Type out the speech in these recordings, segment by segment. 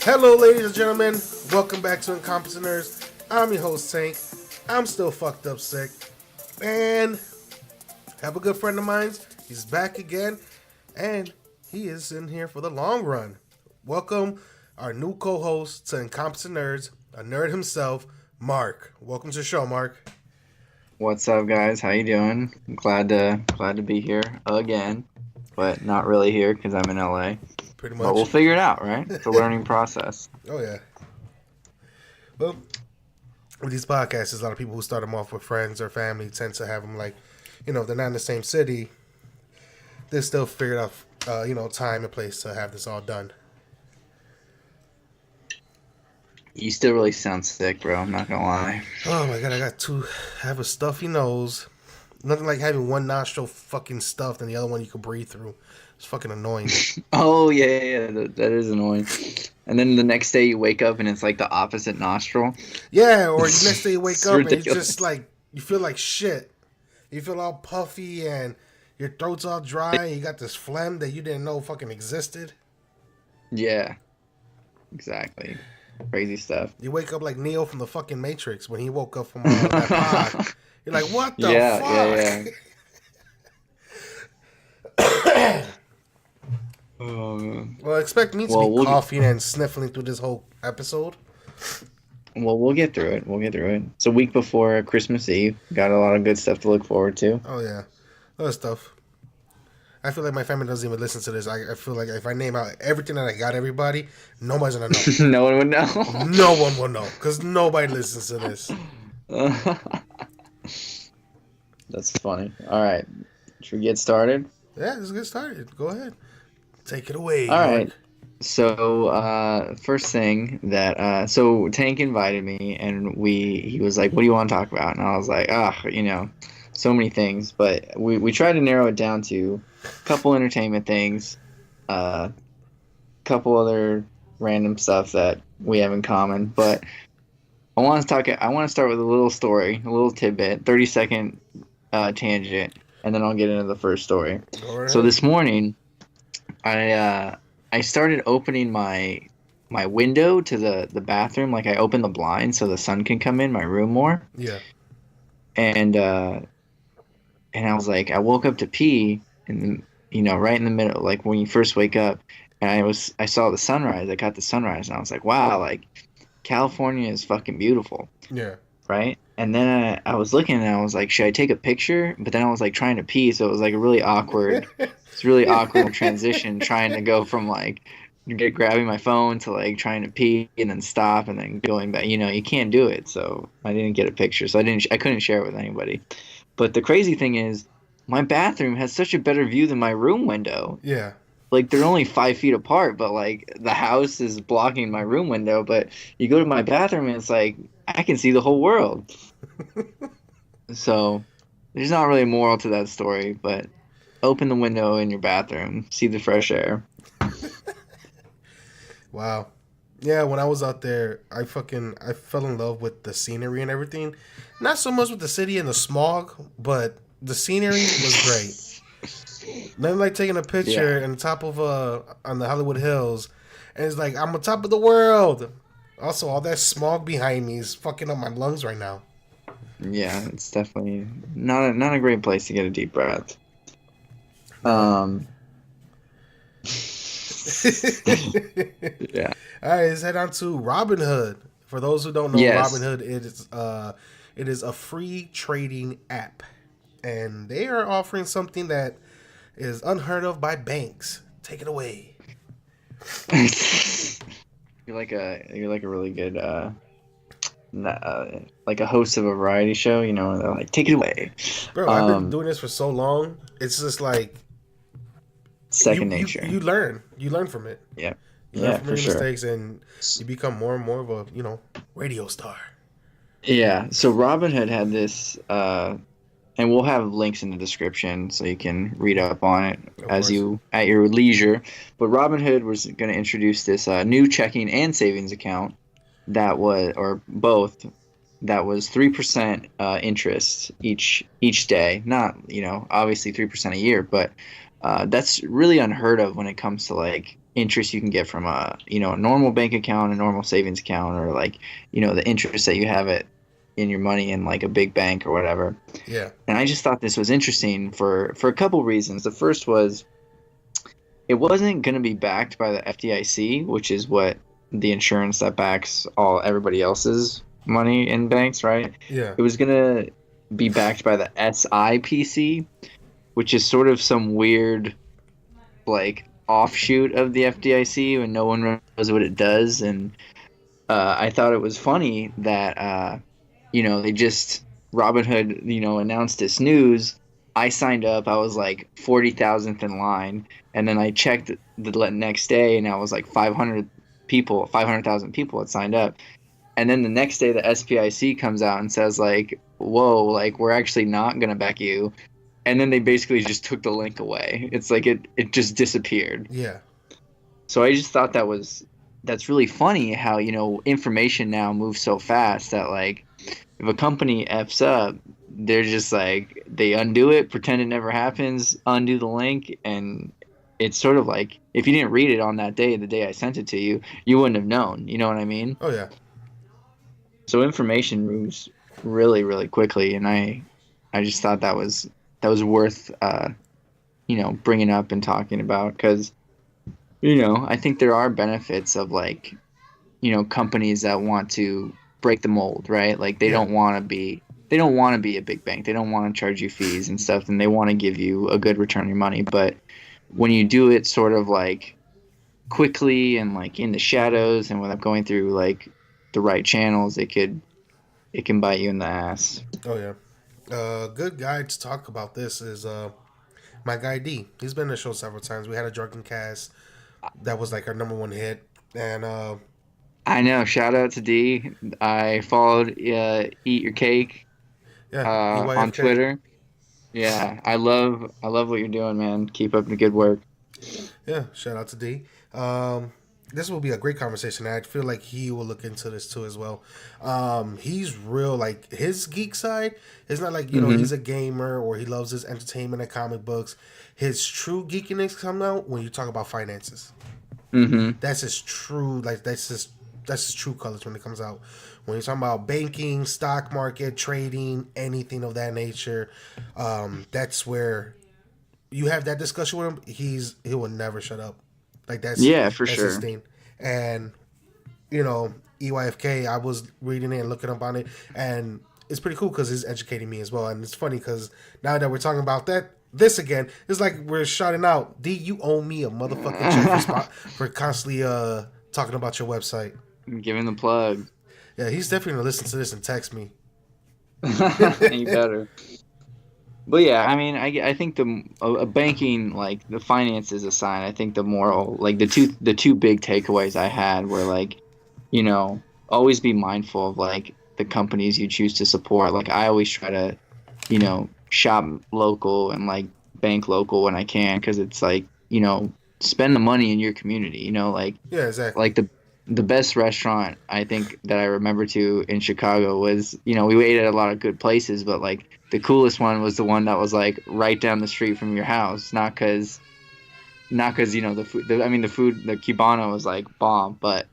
Hello, ladies and gentlemen. Welcome back to Incompetent Nerds. I'm your host, Tank. I'm still fucked up sick. And have a good friend of mine. He's back again. And he is in here for the long run. Welcome our new co-host to Incompetent Nerds, a nerd himself, Mark. Welcome to the show, Mark. What's up, guys? How you doing? I'm glad to be here again, but not really here because I'm in LA. Pretty But we'll much. figure it out, right? It's a learning process. Oh, yeah. Well, with these podcasts, there's a lot of people who start them off with friends or family tend to have them like, they're not in the same city. They still figured out, time and place to have this all done. You still really sound sick, bro. I'm not gonna lie. Oh my god, I have a stuffy nose. Nothing like having one nostril fucking stuffed and the other one you can breathe through. It's fucking annoying. Oh yeah. That is annoying. And then the next day you wake up and it's like the opposite nostril. Yeah, or the next day you wake It's up and you just ridiculous. like, you feel like shit. You feel all puffy and your throat's all dry and you got this phlegm that you didn't know fucking existed. Yeah, exactly. Crazy stuff. You wake up like Neo from the fucking Matrix when he woke up from that pod. You're like, what the Yeah. fuck? Well, expect me to be Well, coughing and sniffling through this whole episode. we'll get through it. We'll get through it. It's a week before Christmas Eve. Got a lot of good stuff to look forward to. Oh yeah, other stuff. I feel like my family doesn't even listen to this. I feel like if I name out everything that I got everybody, nobody's gonna know. No one would know. No one will know because nobody listens to this. That's funny. All right. Should we get started? Yeah, let's get started. Go ahead, take it away, All Mark. right. So, first thing that, so Tank invited me and he was like, what do you want to talk about? And I was like, so many things, but we tried to narrow it down to a couple entertainment things, a couple other random stuff that we have in common, but I want to start with a little story, a little tidbit, 30-second tangent, and then I'll get into the first story. Go So ahead. this morning, I started opening my window to the bathroom. Like I opened the blind so the sun can come in my room more. Yeah. And I was like, I woke up to pee, and right in the middle, like when you first wake up, and I saw the sunrise. I got the sunrise, and I was like, wow, like California is fucking beautiful, Yeah. right? And then I was looking, and I was like, should I take a picture? But then I was like trying to pee, so it was like a really awkward. It's really awkward transition trying to go from like grabbing my phone to like trying to pee and then stop and then going back. You can't do it. So I didn't get a picture. So I couldn't share it with anybody. But the crazy thing is my bathroom has such a better view than my room window. Yeah. Like they're only 5 feet apart, but like the house is blocking my room window. But you go to my bathroom and it's like I can see the whole world. So there's not really a moral to that story, but open the window in your bathroom, see the fresh air. Wow. Yeah, when I was out there, I fell in love with the scenery and everything. Not so much with the city and the smog, but the scenery was great. Then like taking a picture Yeah. on top of on the Hollywood Hills, and it's like I'm on top of the world. Also, all that smog behind me is fucking up my lungs right now. Yeah, it's definitely not a great place to get a deep breath. No. Um, yeah. All right, let's head on to Robinhood. For those who don't know, Yes. Robinhood it is a free trading app, and they are offering something that is unheard of by banks. Take it away, You're like a really good like a host of a variety show, they're like, take it away. bro. I've been Um, doing this for so long. It's just like you second you nature. you learn. You learn from it. Yeah. You learn Yeah, from for your sure. mistakes, and you become more and more of a radio star. Yeah, so Robinhood had this, and we'll have links in the description so you can read up on it Of as course. you at your leisure. But Robinhood was going to introduce this new checking and savings account that was, or both, that was 3% interest each day. Not obviously 3% a year, but that's really unheard of when it comes to like interest you can get from a normal bank account, a normal savings account, or like the interest that you have it in your money in like a big bank or whatever. Yeah. And I just thought this was interesting for a couple reasons. The first was it wasn't going to be backed by the FDIC, which is what the insurance that backs all everybody else's money in banks, right? Yeah. It was going to be backed by the SIPC, which is sort of some weird like offshoot of the FDIC when no one knows what it does. And I thought it was funny that they just Robinhood announced this news. I signed up. I was like 40,000th in line, and then I checked the next day, and I was like 500,000 people had signed up. And then the next day, the SPIC comes out and says like, "Whoa, like we're actually not gonna back you." And then they basically just took the link away. It's like it just disappeared. Yeah. So I just thought that's really funny how information now moves so fast that like if a company f's up, they're just like they undo it, pretend it never happens, undo the link, and it's sort of like if you didn't read it on that day, the day I sent it to you, you wouldn't have known. You know what I mean? Oh yeah. So information moves really, really quickly, and I just thought that was worth bringing up and talking about because I think there are benefits of like companies that want to break the mold, right? Like Yeah. they don't want to be a big bank. They don't want to charge you fees and stuff, and they want to give you a good return on your money. But when you do it sort of like quickly and like in the shadows and without going through like the right channels, it can bite you in the ass. Oh yeah. Good guy to talk about this is my guy D. He's been on the show several times. We had a drunken cast that was like our number one hit, and I know. Shout out to D. I followed Eat Your Cake yeah, on EYFK. Twitter. Yeah, I love what you're doing, man. Keep up the good work. Yeah, shout out to D. This will be a great conversation. I feel like he will look into this too as well. He's real, like his geek side. It's not like Hmm. he's a gamer or he loves his entertainment and comic books. His true geekiness come out when you talk about finances. Hmm. That's his true, like that's his true colors when it comes out. When you're talking about banking, stock market, trading, anything of that nature, that's where you have that discussion with him. He will never shut up. Like Yeah, for that's his sure. thing. And you know, EYFK, I was reading it and looking up on it, and it's pretty cool because it's educating me as well. And it's funny because now that we're talking about this again, it's like we're shouting out, D, you owe me a motherfucking check for constantly talking about your website. Giving the plug. Yeah, he's definitely gonna listen to this and text me. You better. But yeah, I mean, I think a banking like the finances aside, I think the moral like the two big takeaways I had were like, always be mindful of like the companies you choose to support. Like I always try to, shop local and like bank local when I can because it's like spend the money in your community. Yeah, exactly. Like the best restaurant I think that I remember to in Chicago was, we ate at a lot of good places, but like the coolest one was the one that was like right down the street from your house. Not cause the food, the Cubano was like bomb, but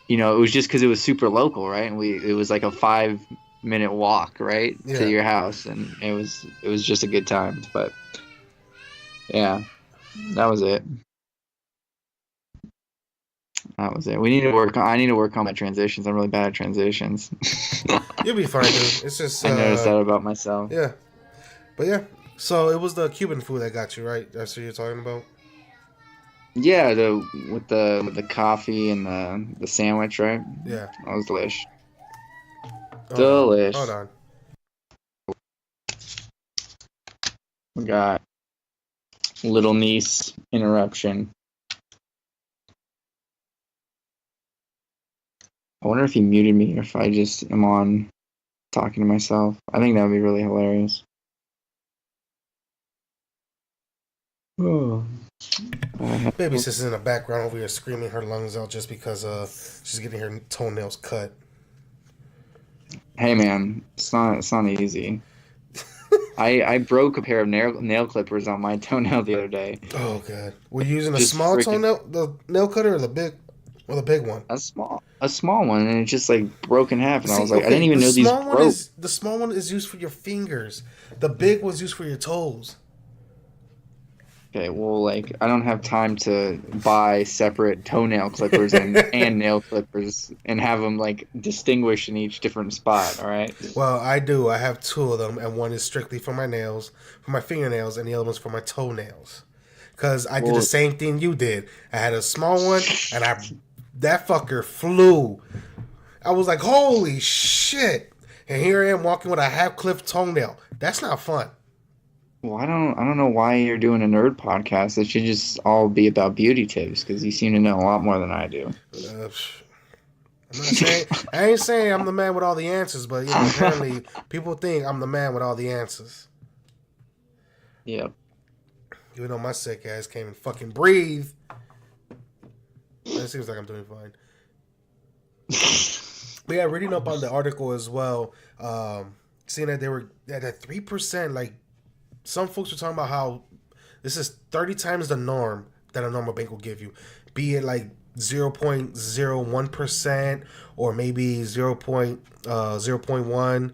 it was just because it was super local, right? And it was like a 5 minute walk, right, to Yeah. your house, and it was just a good time. But yeah, that was it. That was it. We need to work on. I need to work on my transitions. I'm really bad at transitions. You'll be fine, dude. It's just I noticed that about myself. yeah. But yeah. So it was the Cuban food that got you, right? That's what you're talking about? Yeah, with the coffee and the sandwich, right? Yeah. That was delish. Hold on. Hold Delish. on. We got little niece interruption. I wonder if he muted me or if I just am on talking to myself. I think that would be really hilarious. Oh. Baby sister's in the background over here screaming her lungs out just because she's getting her toenails cut. Hey man, it's not easy. I broke a pair of nail clippers on my toenail the other day. Oh god, were you using a Just small freaking toenail, the nail cutter, or the big one? a small one, and it just like broke in half. And I See, was like, I didn't okay, even know these broke. the small one is used for your fingers. The big one's used for your toes. Okay, well, like I don't have time to buy separate toenail clippers and nail clippers and have them like distinguished in each different spot. All right. Well, I do. I have two of them, and one is strictly for my nails, for my fingernails, and the other one's for my toenails. Because I did the Well, same thing you did. I had a small one, and that fucker flew. I was like, holy shit! And here I am walking with a half clipped toenail. That's not fun. well, I don't know why you're doing a nerd podcast. It should just all be about beauty tips because you seem to know a lot more than I do. Uh, I'm not saying I ain't saying I'm the man with all the answers, but apparently people think I'm the man with all the answers. Yep. Even though my sick ass can't even fucking breathe. It seems like I'm doing fine. But yeah, reading up on the article as well, seeing that they were at that 3%, like some folks were talking about how this is 30 times the norm that a normal bank will give you, be it like 0.01% or maybe 0.1.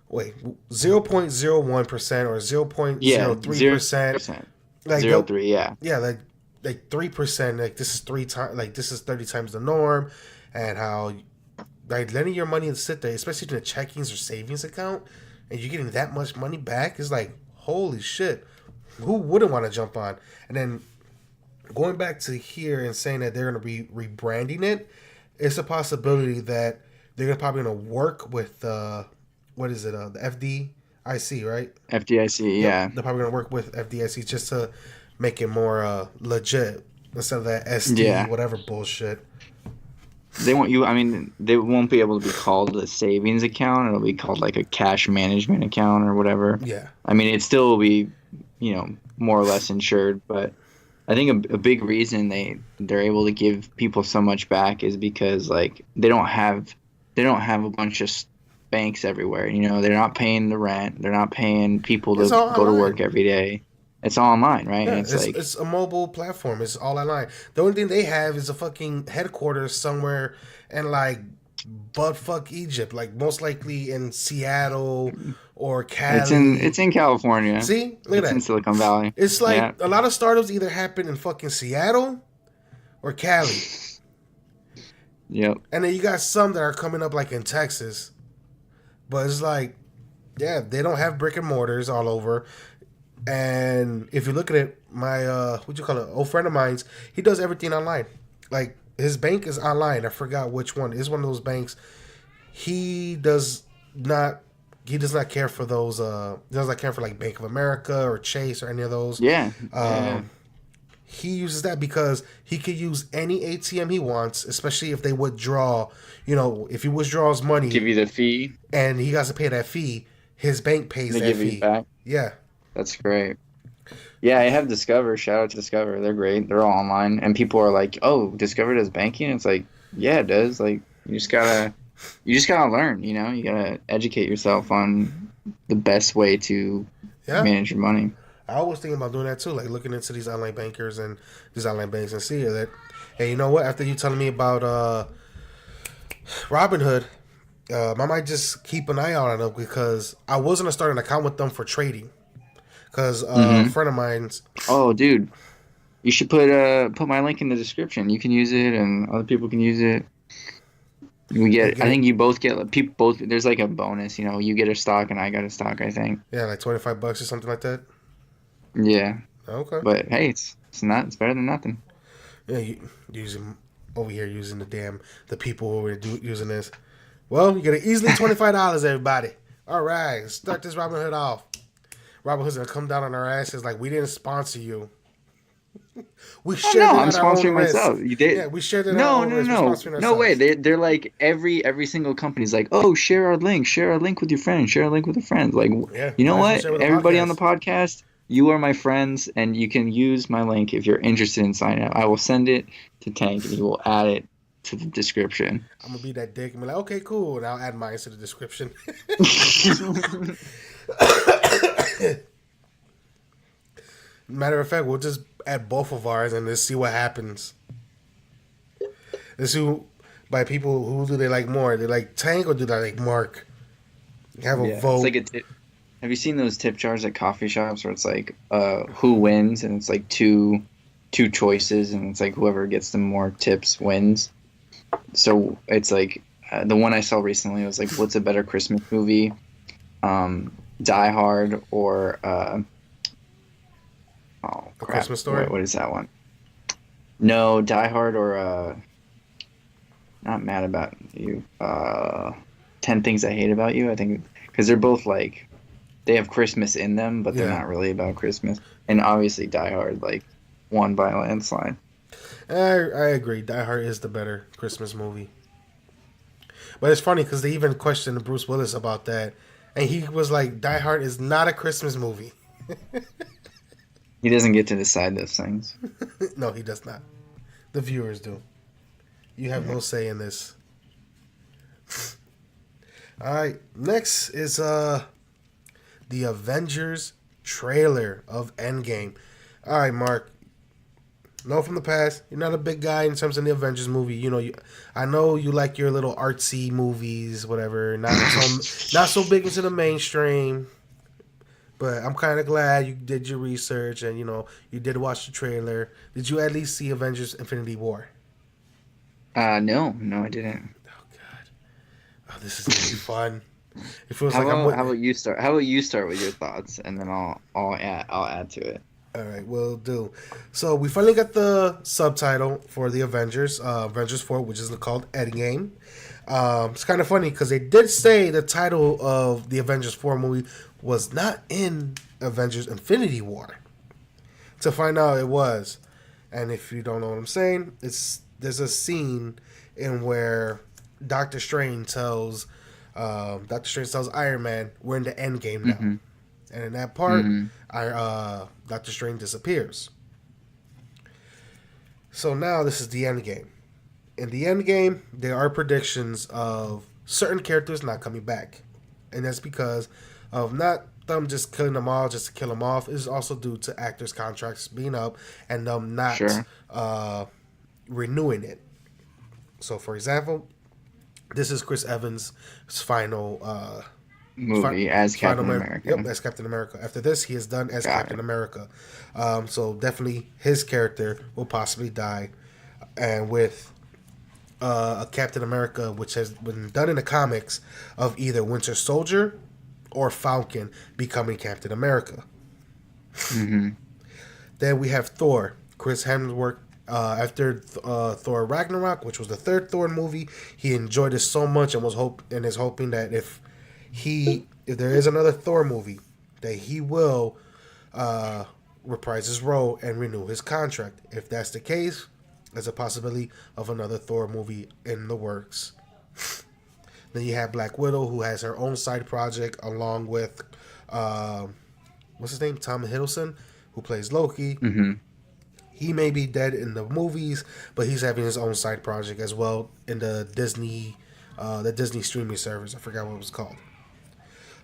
Wait, 0.01% or Yeah, 0.03%. Like 0.03, yeah. yeah, like 3%. Like this is 3 times. Like this is 30 times the norm, and how like letting your money sit there, especially in a checkings or savings account, and you're getting that much money back is like holy shit. Who wouldn't want to jump on? And then going back to here and saying that they're going to be rebranding it, it's a possibility that they're probably going to work with what is it? The FDIC, right? FDIC, Yep. yeah. They're probably going to work with FDIC just to make it more legit instead of that SD Yeah. whatever bullshit. They won't you I mean they won't be able to be called a savings account. It'll be called like a cash management account or whatever. Yeah. I mean it still will be, more or less insured, but I think a big reason they're able to give people so much back is because like they don't have a bunch of banks everywhere. They're not paying the rent. They're not paying people to It's all go to online. work every day. It's all online, right? Yeah, And it's like, it's a mobile platform. It's all online. The only thing they have is a fucking headquarters somewhere in like buttfuck Egypt, like most likely in Seattle or it's in Cali. it's in California. See, look It's at in that. Silicon Valley. It's Yeah. like a lot of startups either happen in fucking Seattle or Cali, Yep. and then you got some that are coming up like in Texas. But it's like, yeah, they don't have brick and mortars all over. And if you look at it, my what you call it, old friend of mine's, he does everything online. Like his bank is online. I forgot which one. It's one of those banks. He does not. He does not care for those. Does not care for like Bank of America or Chase or any of those. Yeah. Yeah. He uses that because he could use any ATM he wants, especially if they withdraw. If he withdraws money Give you the fee. and he has to pay that fee, his bank pays They that give fee. you back. Yeah. That's great. Yeah, I have Discover. Shout out to Discover. They're great. They're all online, and people are like, "Oh, Discover does banking." It's like, yeah, it does. Like, you just gotta learn. You gotta educate yourself on the best way to Yeah. manage your money. I was thinking about doing that too, like looking into these online bankers and these online banks and see that. Hey, you know what? After you telling me about Robinhood, I might just keep an eye out on them because I was gonna start an account with them for trading. Because a friend of mine's, Oh, dude, you should put my link in the description. You can use it, and other people can use it. I think you both get people both. There's like a bonus. You get a stock, and I got a stock. I think. yeah, like $25 or something like that. Yeah, Okay. but hey, it's better than nothing. Yeah, using over here using the people who are using this. Well, you get an easily $25, everybody. All right, let's start this Robinhood off. Robinhood's gonna come down on our asses like we didn't sponsor you. We shared it I'm at our own sponsoring risk. myself. You did? Yeah, we shared it at No, our own no, risk. We're no, sponsoring no way. ourselves. They're like every single company's like, oh, share our link with your friends, share our link with your friends. Like, Yeah, you know might as well what? share with the Everybody on the podcast. podcast, you are my friends, and you can use my link if you're interested in signing up. I will send it to Tank, and he will add it to the description. I'm gonna be that dick and be like, okay, cool, and I'll add mine to the description. Matter of fact, we'll just add both of ours and let's see what happens. Let's see by people who do they like more. They like Tank or do they like Mark? Have a Yeah, it's vote. like a tip. Have you seen those tip jars at coffee shops where it's like, who wins, and it's like two choices, and it's like whoever gets the more tips wins. So it's like the one I saw recently was like, what's a better Christmas movie? Die Hard or oh A crap, Christmas Story. what is that one? No, Die Hard or not Mad About You. 10 Things I Hate About You. I think because they're both like they have Christmas in them, but they're Yeah. not really about Christmas. And obviously, Die Hard like won by a landslide. I agree. Die Hard is the better Christmas movie. But it's funny because they even questioned Bruce Willis about that, and he was like, "Die Hard is not a Christmas movie." He doesn't get to decide those things. No, he does not. The viewers do. You have Yeah. no say in this. All right, next is the Avengers trailer of Endgame. All right, Mark. Know from the past, you're not a big guy in terms of the Avengers movie. You know, I know you like your little artsy movies, whatever. Not so big into the mainstream. But I'm kind of glad you did your research and you did watch the trailer. Did you at least see Avengers: Infinity War? No, I didn't. Oh God, oh, this is gonna be fun. It feels How like I'm. about how about you start? How about you start with your thoughts, and then I'll add to it. All right, will do. So we finally got the subtitle for the Avengers, Avengers 4, which is called Endgame. It's kind of funny because they did say the title of the Avengers 4 movie was not in Avengers Infinity War. To find out it was. And if you don't know what I'm saying, there's a scene in where Doctor Strange tells Iron Man we're in the end game now. Mm-hmm. And in that part, Mm-hmm. Doctor Strange disappears. So now this is the end game. In the end game, there are predictions of certain characters not coming back. And that's because of not them just killing them all just to kill them off. It's also due to actors' contracts being up and them not Sure. renewing it. So, for example, this is Chris Evans' final Movie as Captain America. Yep, as Captain America. After this, he is done as Got Captain it. America. So definitely his character will possibly die, and with a Captain America, which has been done in the comics, of either Winter Soldier or Falcon becoming Captain America. Mm-hmm. Then we have Thor. Chris Hemsworth. After Thor Ragnarok, which was the third Thor movie, he enjoyed it so much and is hoping that if there is another Thor movie, that he will reprise his role and renew his contract. If that's the case, there's a possibility of another Thor movie in the works. Then you have Black Widow, who has her own side project along with what's his name, Tom Hiddleston, who plays Loki. Mm-hmm. He may be dead in the movies, but he's having his own side project as well in the Disney streaming service. I forgot what it was called.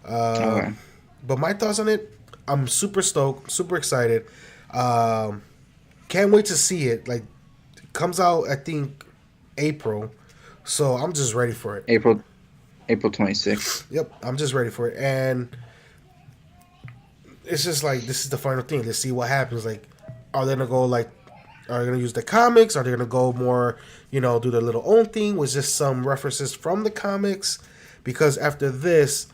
Okay. But my thoughts on it, I'm super stoked, super excited. Can't wait to see it. Like, it comes out, I think, April. So I'm just ready for it. April 26th. Yep, I'm just ready for it. And it's just like, this is the final thing. Let's see what happens. Like, are they gonna use the comics? Are they gonna go more, do their little own thing with just some references from the comics? Because after this,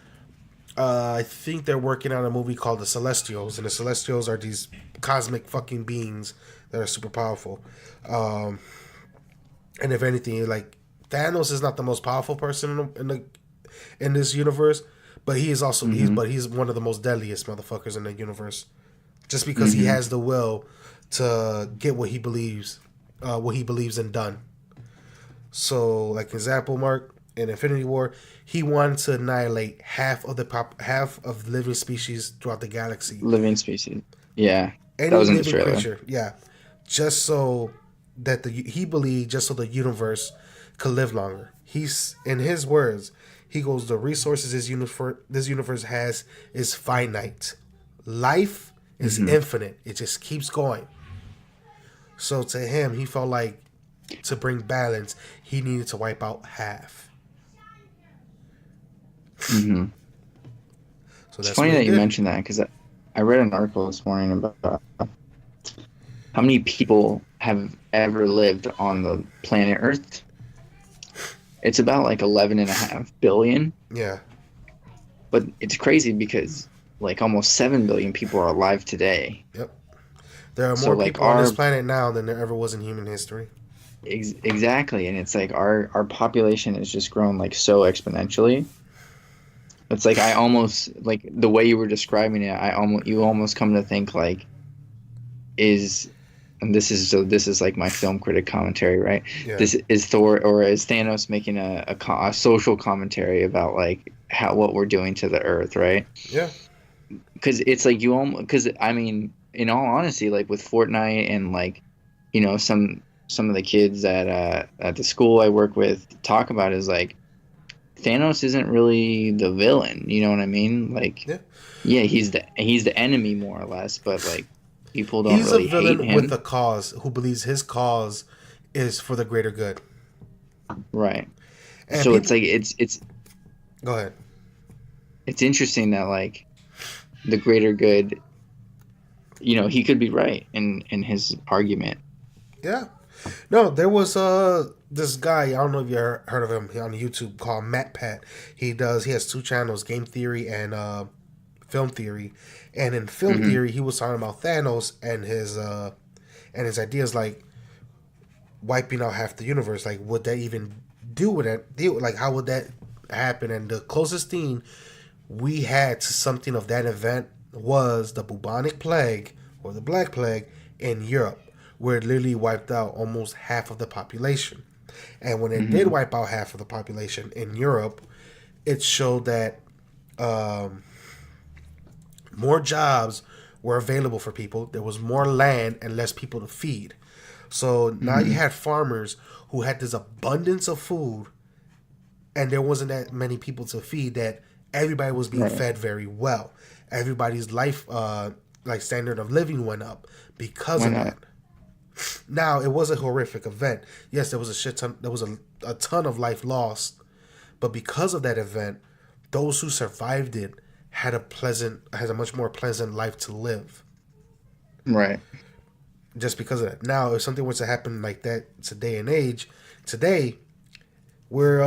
I think they're working on a movie called The Celestials, and the Celestials are these cosmic fucking beings that are super powerful. And if anything, like, Thanos is not the most powerful person in this universe, but he is also he's one of the most deadliest motherfuckers in the universe, just because he has the will to get what he believes in done. So, like example, Mark, in Infinity War, he wanted to annihilate half of the living species throughout the galaxy. Living species. Yeah. Any That was in the living trailer. creature, yeah, just so that he believed, just so the universe could live longer. He's, in his words, he goes, the resources this universe has is finite. Life is Mm-hmm. infinite. It just keeps going. So to him, he felt like to bring balance, he needed to wipe out half. Mm-hmm. So It's that's what funny he that you did. mentioned that because I read an article this morning about how many people have ever lived on the planet Earth. It's about like 11.5 billion, Yeah. but it's crazy because like almost 7 billion people are alive today. Yep. There are So more like people on this planet now than there ever was in human history. exactly, and it's like our population has just grown like so exponentially. It's like I almost like the way you were describing it, I almost you almost come to think like is and this is like my film critic commentary, right? Yeah. This is Thor or is Thanos making a social commentary about like how what we're doing to the Earth, right? Yeah. Because it's like you almost because I mean, in all honesty, like with Fortnite and like some of the kids at the school I work with talk about is like Thanos isn't really the villain, you know what I mean? Like, Yeah. yeah, he's the enemy more or less, but like people don't He's a really hate villain with him, a cause who believes his cause is for the greater good. right? And So it's people, like go ahead. it's interesting that like the greater good, he could be right in his argument. Yeah. No, there was this guy. I don't know if you heard of him on YouTube called Matt Pat. He has two channels, Game Theory and Film Theory. And in Film Hmm. Theory, he was talking about Thanos and his ideas like wiping out half the universe. Like, would that even do with it? Like, how would that happen? And the closest thing we had to something of that event was the bubonic plague or the black plague in Europe, where it literally wiped out almost half of the population. And when it did Hmm. wipe out half of the population in Europe, it showed that um, more jobs were available for people. There was more land and less people to feed. So now you Hmm. had farmers who had this abundance of food, and there wasn't that many people to feed. That everybody was being Right. fed very well. Everybody's life, like standard of living, went up because Why of that. not? Now it was a horrific event. Yes, there was a shit ton. There was a ton of life lost, but because of that event, those who survived it had a much more pleasant life to live. Right. Just because of that. Now, if something was to happen like that today and age, today we're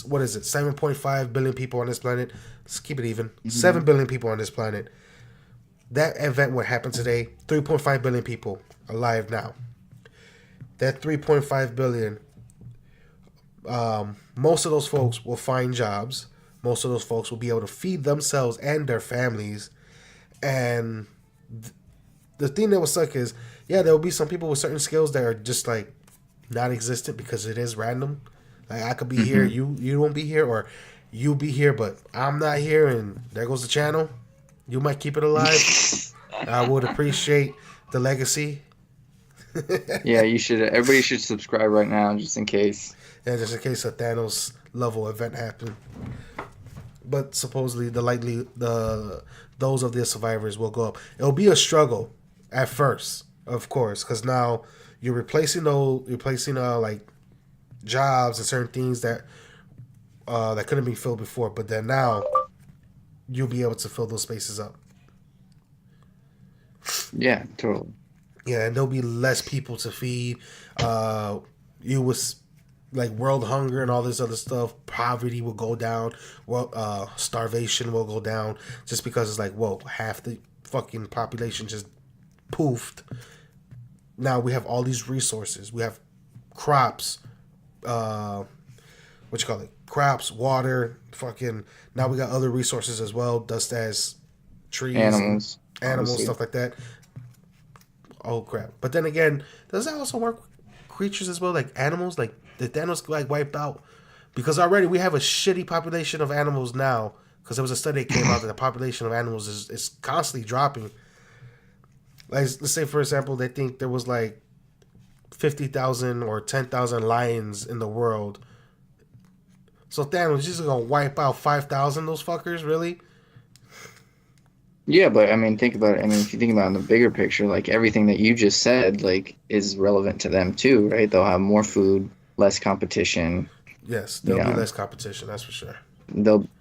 what is it? 7.5 billion people on this planet. Let's keep it even. Hmm. 7 billion people on this planet. That event would happen today. 3.5 billion people alive now. That 3.5 billion, most of those folks will find jobs. Most of those folks will be able to feed themselves and their families. And the thing that will suck is, yeah, there will be some people with certain skills that are just like non-existent because it is random. Like I could be here, Hmm. you won't be here, or you be here, but I'm not here, and there goes the channel. You might keep it alive. I would appreciate the legacy. Yeah, you should. Everybody should subscribe right now, just in case. And just in case a Thanos level event happened. But supposedly the those of the survivors will go up. It'll be a struggle at first, of course, because now you're replacing like jobs and certain things that couldn't be filled before. But then now you'll be able to fill those spaces up. Yeah, totally. Yeah, and there'll be less people to feed. You was like world hunger and all this other stuff. Poverty will go down. Well, starvation will go down just because it's like, whoa, half the fucking population just poofed. Now we have all these resources. We have crops. What you call it? Crops, water, fucking. Now we got other resources as well, just as trees and Animals, animals, obviously. stuff like that. Oh crap! But then again, does that also work with creatures as well, like animals? Like the Thanos like wiped out because already we have a shitty population of animals now. Because there was a study that came out that the population of animals is constantly dropping. Like let's say for example, they think there was like 50,000 or 10,000 lions in the world. So Thanos is just gonna wipe out 5,000 those fuckers, really? Yeah, but I mean, think about it. I mean, if you think about it in the bigger picture, like everything that you just said, like is relevant to them too, right? They'll have more food, less competition. Yes, You there'll be know, less competition. That's for sure.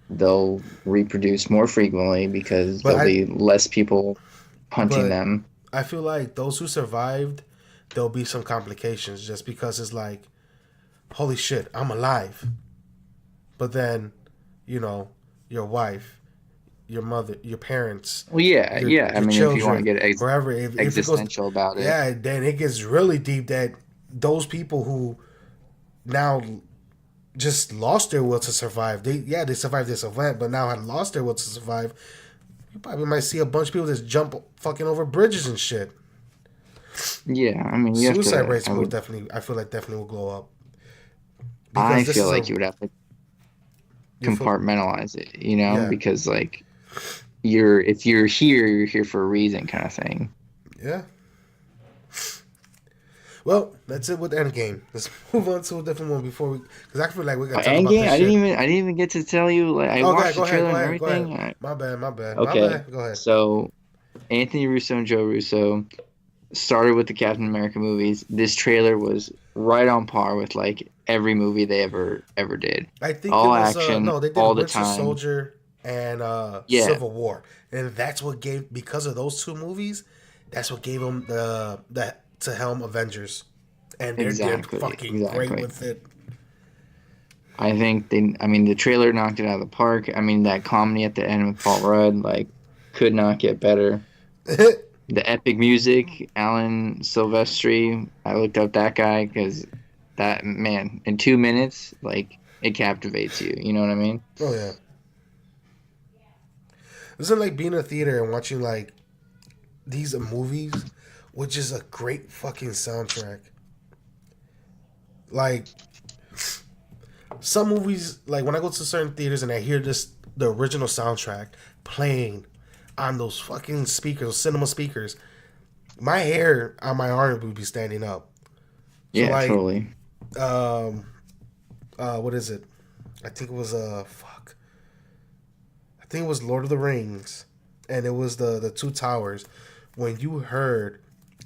they'll reproduce more frequently because But there'll be less people hunting but them. I feel like those who survived, there'll be some complications just because it's like, holy shit, I'm alive. But then, you know, your wife, your mother, your parents, Well, yeah, yeah. I your mean, if you want to children, get whoever, if it goes, existential about it, yeah, then it gets really deep that those people who now just lost their will to survive, they survived this event, but now had lost their will to survive. You probably might see a bunch of people just jump fucking over bridges and shit. yeah. I mean, you have Suicide to. rates will definitely, I feel like definitely will go up I because this feel is like a you would have to you feel compartmentalize it, yeah because like if you're here for a reason, kind of thing. yeah. Well, that's it with Endgame. Let's move on to a different one before we, because I feel like we gotta talk about Endgame, this shit. I didn't even get to tell you. Like, I Okay, watched go the ahead, trailer go and ahead, go ahead. everything. My bad, my bad, my Okay, bad. Go ahead. so Anthony Russo and Joe Russo started with the Captain America movies. This trailer was right on par with like every movie they ever did. I think it All was action, no, they did all the Winter time. Soldier and Yeah, Civil War, and that's what gave because of those two movies, that's what gave them the to helm Avengers, and they're exactly, fucking great exactly. with it. I think I mean, the trailer knocked it out of the park. I mean, that comedy at the end with Paul Rudd, like, could not get better. The epic music, Alan Silvestri, I looked up that guy because that man, in 2 minutes, like, it captivates you. You know what I mean? Oh yeah, isn't like being in a theater and watching like these movies, which is a great fucking soundtrack. Like some movies, like when I go to certain theaters and I hear this, the original soundtrack playing on those fucking speakers, cinema speakers, my hair on my arm would be standing up. So Yeah, like, totally. um, what is it? I think it was fuck. I think it was Lord of the Rings, and it was the Two Towers. When you heard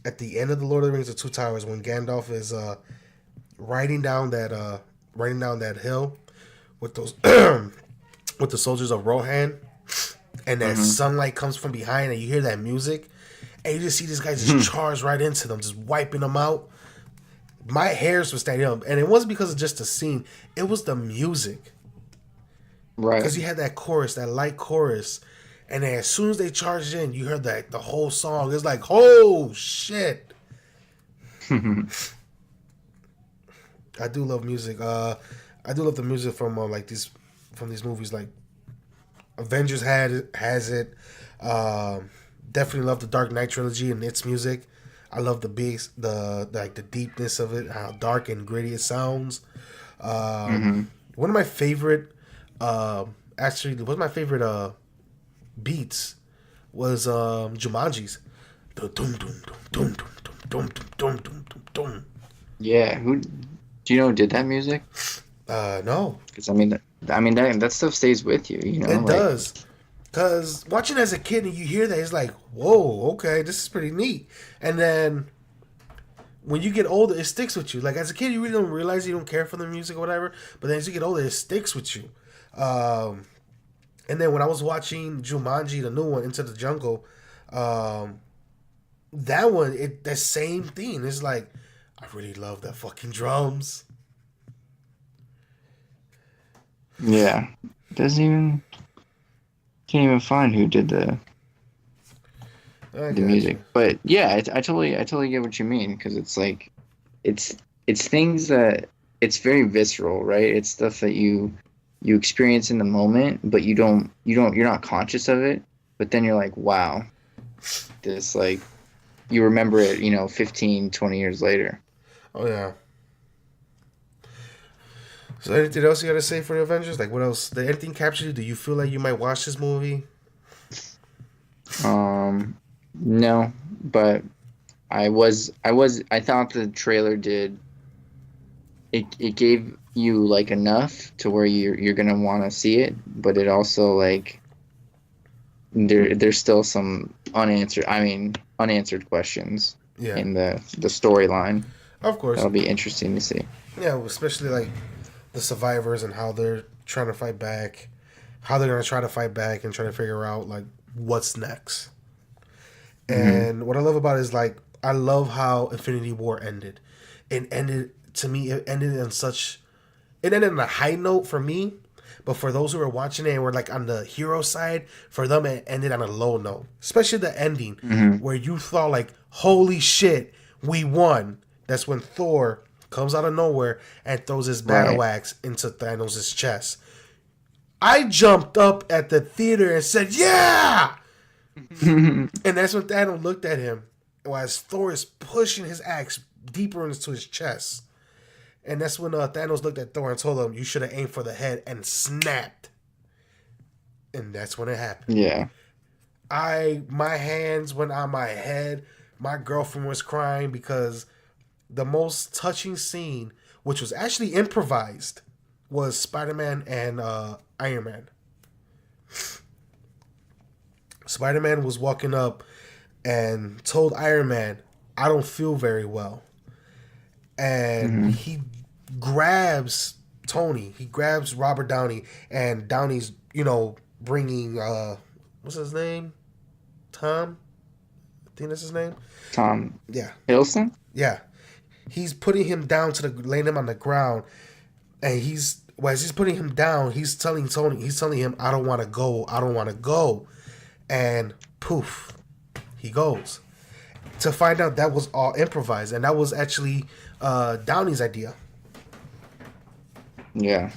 at the end of the Lord of the Rings, the Two Towers, when Gandalf is riding down that hill with those with the soldiers of Rohan, and that Hmm. sunlight comes from behind, and you hear that music, and you just see this guy just charge right into them, just wiping them out. My hairs were standing up, and it wasn't because of just the scene; it was the music. Right. Because you had that chorus, that light chorus, and then as soon as they charged in, you heard that the whole song. It's like, oh shit! I do love music. I do love the music from like these movies. Like Avengers has it. Um, Definitely love the Dark Knight trilogy and its music. I love the bass, the like the deepness of it, how dark and gritty it sounds. Hmm. One of my favorite, actually, one of my favorite beats was Jumanji's. The dum dum dum dum dum dum dum dum dum dum dum. Yeah. Who do you know who did that music? No, Because I mean that stuff stays with you. it Like, does. Cause watching as a kid and you hear that, it's like, whoa, okay, this is pretty neat. And then when you get older, it sticks with you. Like as a kid, you really don't realize you don't care for the music or whatever. But then as you get older, it sticks with you. Um, and then when I was watching Jumanji, the new one, Into the Jungle, um, that one, that same thing. It's like, I really love that fucking drums. yeah, doesn't even can't even find who did I the got you. music. But yeah, I totally get what you mean because it's like it's it's things that it's very visceral, right? It's stuff that you experience in the moment, but you're not conscious of it. But then you're like, wow, this like you remember it, 15, 20 years later. Oh yeah. So anything else you gotta say for the Avengers? Like what else? Did anything capture you? Do you feel like you might watch this movie? No, but I thought the trailer did it gave you like enough to where you're gonna want to see it, but it also like there's still some unanswered questions Yeah, in the storyline. of course. That'll be interesting to see. Yeah, especially like the survivors and how they're trying to fight back, how they're gonna try to fight back and try to figure out like what's next. Hmm. And what I love about it is like I love how Infinity War ended. It ended to me. It ended in such. It ended on a high note for me, but for those who were watching it and were like on the hero side, for them it ended on a low note. Especially the ending Hmm. where you thought like, "Holy shit, we won!" That's when Thor comes out of nowhere and throws his battle Right. axe into Thanos' chest. I jumped up at the theater and said, "Yeah!" And that's when Thanos looked at him as Thor is pushing his axe deeper into his chest. And that's when Thanos looked at Thor and told him, "You should have aimed for the head," and snapped. And that's when it happened. Yeah. My hands went on my head. My girlfriend was crying because the most touching scene, which was actually improvised, was Spider-Man and Iron Man. Spider-Man was walking up and told Iron Man, "I don't feel very well." And Hmm. he grabs Tony, he grabs Robert Downey, and Downey's, bringing, what's his name? Tom? I think that's his name. Tom Yeah. Hiddleston? Yeah. He's putting him down laying him on the ground. And as he's putting him down, he's telling him, "I don't want to go. I don't want to go." And poof, he goes. To find out that was all improvised, and that was actually Downey's idea. Yeah.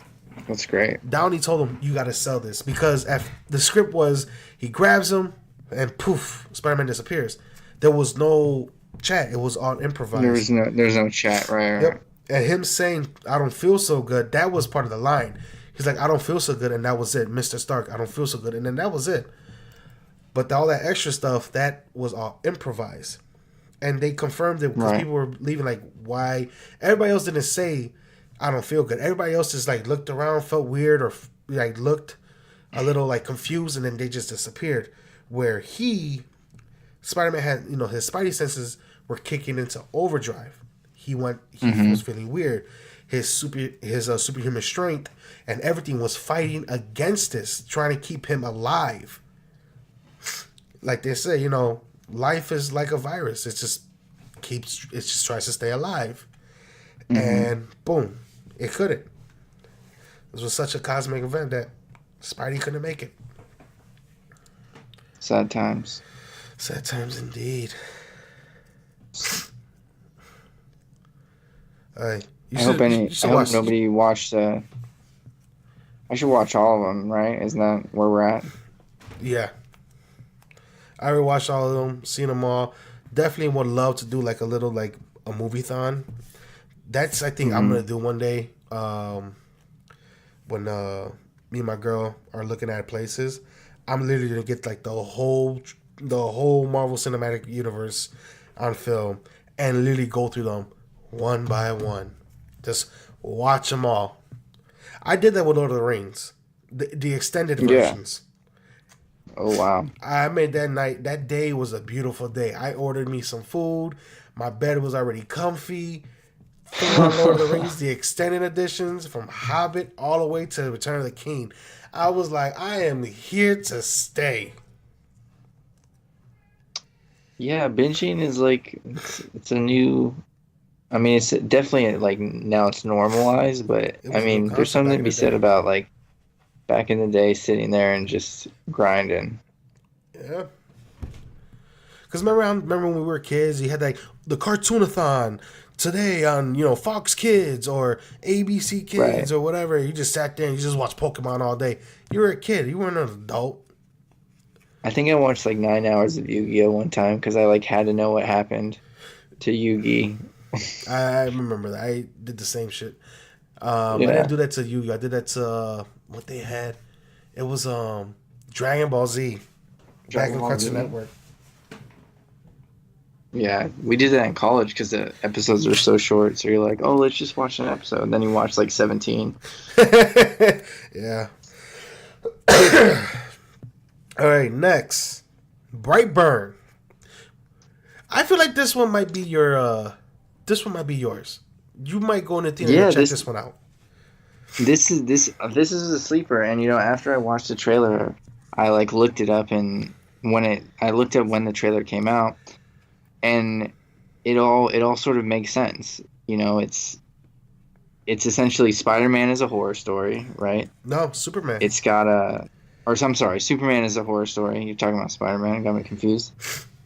That's great. Downey told him, "You got to sell this," because the script was he grabs him and poof, Spider-Man disappears. There was no chat; it was all improvised. There's no chat, right? Right. Yep. And him saying, "I don't feel so good," that was part of the line. He's like, "I don't feel so good," and that was it. Mr. Stark, I don't feel so good, and then that was it. But all that extra stuff, that was all improvised. And they confirmed it because Right. people were leaving like, why? Everybody else didn't say, "I don't feel good." Everybody else just like looked around, felt weird, or like looked a little like confused, and then they just disappeared. Where Spider-Man had, his spidey senses were kicking into overdrive. He Hmm. was feeling weird. His superhuman strength and everything was fighting against this, trying to keep him alive. Like they say, life is like a virus. It just tries to stay alive. Hmm. And boom, it couldn't. This was such a cosmic event that Spidey couldn't make it. Sad times. Sad times indeed. Uh, you I should hope watch. nobody watched. I should watch all of them, right? Isn't that where we're at? Yeah, I already watched all of them, seen them all. Definitely would love to do like a little like a movie thon. That's I think I'm Hmm. gonna do one day. When me and my girl are looking at places, I'm literally gonna get like the whole Marvel Cinematic Universe on film and literally go through them one by one. Just watch them all. I did that with Lord of the Rings, the extended Yeah. versions. Oh wow. I made that day was a beautiful day. I ordered me some food. My bed was already comfy. Threw on Lord of the Rings, the extended editions from Hobbit all the way to Return of the King. I was like, I am here to stay. Yeah, binging is like it's a new. I mean, it's definitely like now it's normalized, but It I was a new mean, there's concept something back to in be the said day. about like back in the day sitting there and just grinding. Yeah. Because remember when we were kids, you had like the cartoonathon today on Fox Kids or ABC Right. Kids or whatever. You just sat there and you just watched Pokemon all day. You were a kid. You weren't an adult. I think I watched like 9 hours of Yu-Gi-Oh one time because I like had to know what happened to Yugi. I remember that. I did the same shit. I didn't Yeah. do that to you. I did that to what they had. It was Dragon Ball Z back Dragon in Ball Cartoon Z. Network. Yeah, we did that in college because the episodes are so short. So you're like, oh, let's just watch an episode. And then you watch like 17. Yeah. All right, next, Brightburn. I feel like this one might be this one might be yours. You might go in the theater and Yeah, check this one out. this is a sleeper, and after I watched the trailer, I like looked it up, and I looked at when the trailer came out, and it all sort of makes sense. It's essentially Spider-Man is a horror story, right? No, Superman. It's got I'm sorry, Superman is a horror story. You're talking about Spider-Man, got me confused.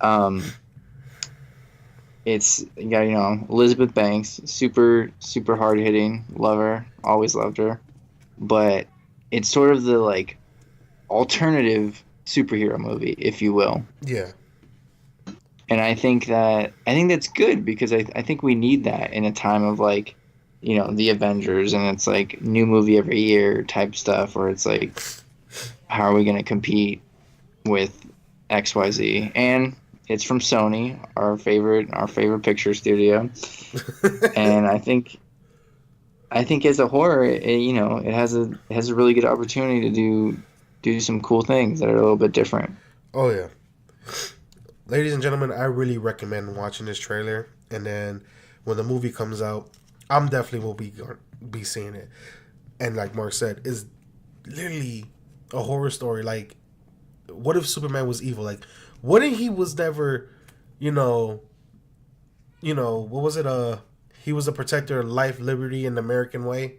Um, it's you got Elizabeth Banks, super hard hitting, love her, always loved her, but it's sort of the like alternative superhero movie, if you will. Yeah. And I think that's good because I think we need that in a time of like, the Avengers, and it's like new movie every year type stuff where it's like, how are we going to compete with XYZ? And it's from Sony, our favorite picture studio. And I think as a horror, it has a really good opportunity to do some cool things that are a little bit different. Oh yeah. Ladies and gentlemen, I really recommend watching this trailer, and then when the movie comes out, I'm definitely will be seeing it. And like Mark said, is literally a horror story. Like, what if Superman was evil? Like, what if he was never, what was it? He was a protector of life, liberty, and the American way.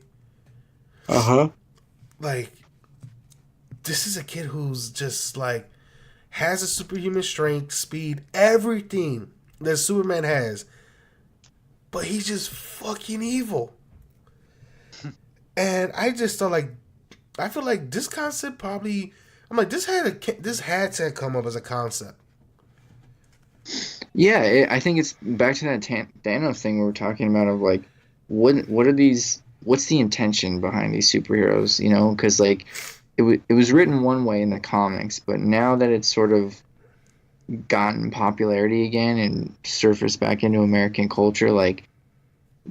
Uh-huh. Like, this is a kid who's just like has a superhuman strength, speed, everything that Superman has, but he's just fucking evil. And I just thought I feel like this concept probably, I'm like, this had to come up as a concept. Yeah, I think it's back to that Thanos thing we were talking about of like, what are these? What's the intention behind these superheroes? Because like, it was written one way in the comics, but now that it's sort of gotten popularity again and surfaced back into American culture, like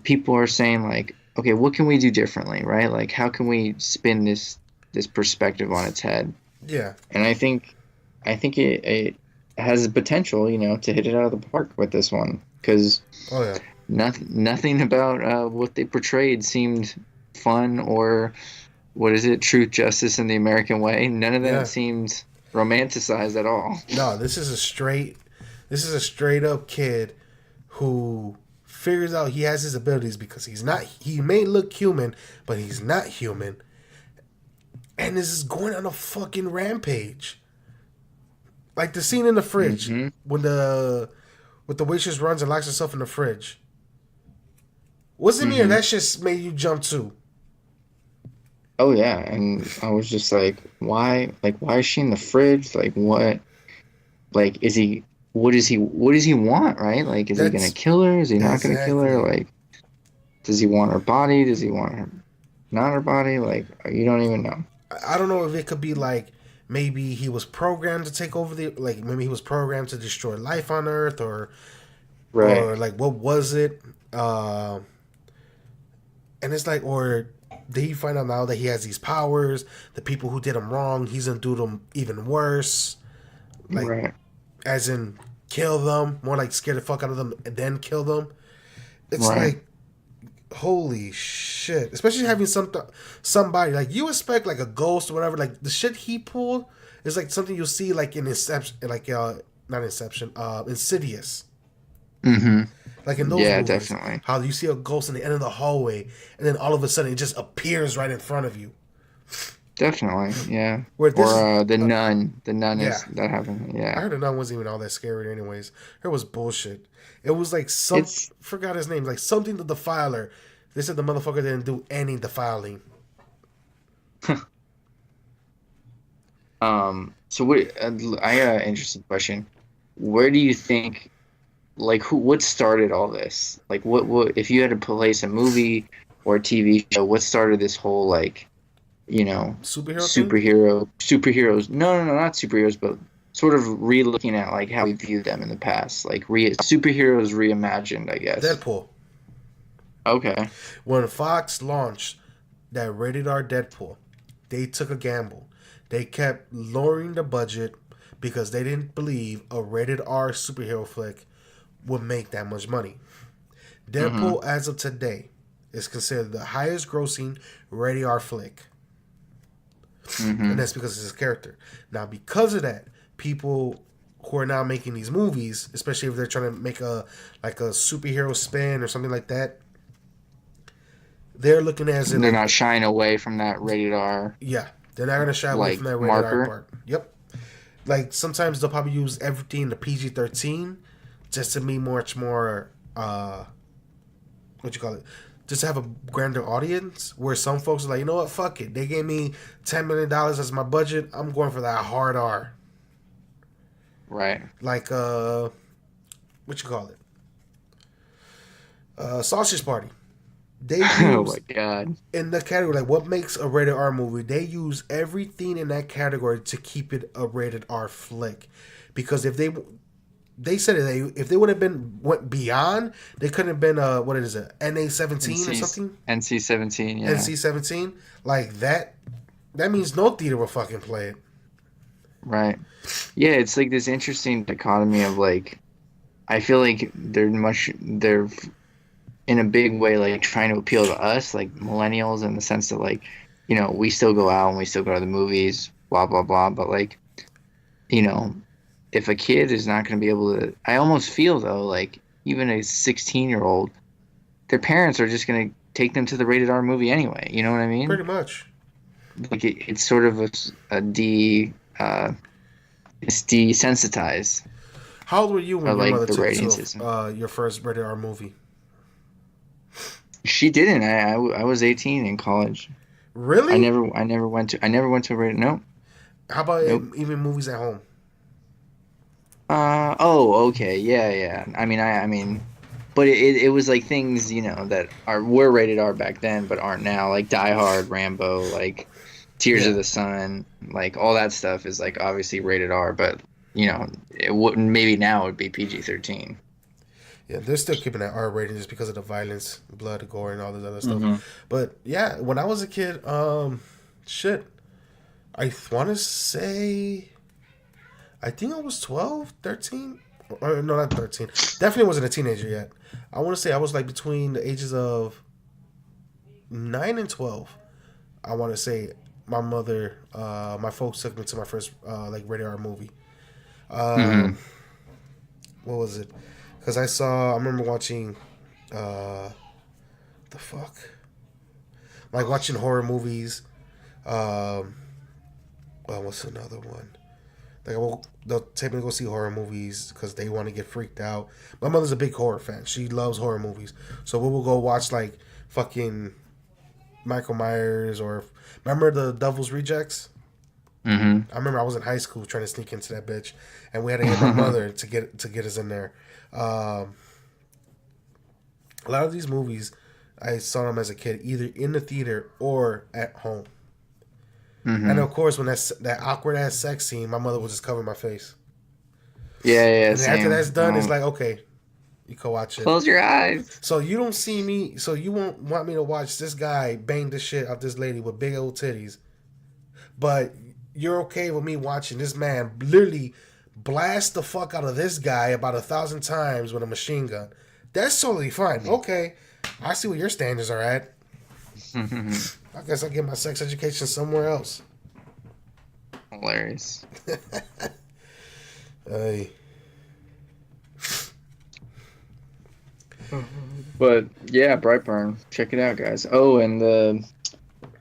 people are saying like, okay, what can we do differently, right? Like, how can we spin this perspective on its head? Yeah. And I think it has the potential, to hit it out of the park with this one because Oh yeah. nothing about what they portrayed seemed fun or what is it, truth, justice, and the American way. None of that Yeah. seemed romanticized at all. No, this is a straight up kid who figures out he has his abilities because he may look human, but he's not human. And this is going on a fucking rampage. Like the scene in the fridge Hmm. when the waitress runs and locks herself in the fridge. Wasn't me or Hmm. that shit made you jump too? Oh yeah, and I was just like, why? Like, why is she in the fridge? Like, what? Like, is he? What is he? What does he want? Right? Like, is he gonna That's kill her? Is he not gonna kill her? exactly. Like, does he want her body? Does he want her not her body? Like, you don't even know. I don't know if it could be like maybe he was programmed to take over maybe he was programmed to destroy life on Earth, Right. or like what was it? And it's like, or did he find out now that he has these powers? The people who did him wrong, he's gonna do them even worse. Like, Right. as in kill them, more like scare the fuck out of them and then kill them. It's Right. like, holy shit! Especially having somebody like you expect like a ghost or whatever. Like the shit he pulled is like something you'll see like in Inception, like not Inception, Insidious. Hmm. Like in those Yeah, movies, definitely. how you see a ghost in the end of the hallway, and then all of a sudden it just appears right in front of you. Definitely. Yeah. Where Or this is, the nun. The nun yeah, is that happened. I Yeah. heard the nun wasn't even all that scary, anyways. It was bullshit. It was like It's forgot his name, like something the defiler. They said the motherfucker didn't do any defiling. So what? I got an interesting question. Where do you think, like, what started all this? Like, what if you had to place a movie or a TV show? What started this whole like, Superhero thing? superheroes? No, no, no, not superheroes, but sort of re-looking at like how we viewed them in the past, like superheroes reimagined, I guess. Deadpool. Okay. When Fox launched that rated R Deadpool, they took a gamble. They kept lowering the budget because they didn't believe a rated R superhero flick would make that much money. Mm-hmm. Deadpool, as of today, is considered the highest grossing rated R flick. And Mm-hmm. that's because of his character. Now, because of that, people who are now making these movies, especially if they're trying to make a superhero spin or something like that, they're looking at it They're like, not shying away from that rated R yeah, they're not gonna shy away like from that rated R marker. part. Yep. Like sometimes they'll probably use everything in the PG-13 just to be much more what you call it, just to have a grander audience. Where some folks are like, you know what, fuck it, they gave me $10 million as my budget, I'm going for that hard R. Right. Like what you call it, Sausage Party. They Oh my use God. in the category, like what makes a rated R movie, they use everything in that category to keep it a rated R flick. Because if they said it, if they would have been went beyond, they couldn't have been what is it, NA-17 or something, NC-17, yeah. NC-17, like that. That means no theater will fucking play it. Right. Yeah, it's like this interesting dichotomy of like I feel like they're in a big way like trying to appeal to us like millennials in the sense that like we still go out and we still go to the movies, blah blah blah, but like you know if a kid is not going to be able to, I almost feel though like even a 16-year-old, their parents are just going to take them to the rated R movie anyway, you know what I mean? Pretty much. Like it's sort of it's desensitized. How old were you I when your like mother the took you rating to system. your first rated R movie? She didn't. I was 18 in college. Really? I never went to a rated. Nope. How about Nope. even movies at home? Oh, okay. Yeah, yeah. I mean, but it was like things, that were rated R back then but aren't now, like Die Hard, Rambo, like Tears of Yeah. the Sun, like all that stuff is like obviously rated R, but it wouldn't, maybe now it would be PG-13. Yeah, they're still keeping that R rating just because of the violence, blood, gore, and all this other stuff. Mm-hmm. But yeah, when I was a kid, shit, I want to say, I think I was 12, 13. Or no, not 13. Definitely wasn't a teenager yet. I want to say I was like between the ages of 9 and 12. I want to say my mother, my folks took me to my first like rated R movie. Mm-hmm. What was it? Because I remember watching, the fuck, like watching horror movies. Well, what's another one? Like they'll take me to go see horror movies because they want to get freaked out. My mother's a big horror fan. She loves horror movies, so we will go watch like fucking Michael Myers or remember the Devil's Rejects. Mm-hmm. I remember I was in high school trying to sneak into that bitch, and we had to get my mother to get us in there. A lot of these movies, I saw them as a kid, either in the theater or at home. Mm-hmm. And of course, when that awkward ass sex scene, my mother would just cover my face. Yeah, yeah, And then after same. that's done, it's like, okay, you can watch it. Close your eyes. So you don't see me. So you won't want me to watch this guy bang the shit out this lady with big old titties, but you're okay with me watching this man literally blast the fuck out of this guy about 1,000 times with a machine gun. That's totally fine. Okay, I see what your standards are at. I guess I'll get my sex education somewhere else. Hilarious. Hey. But yeah, Brightburn. Check it out, guys. Oh, and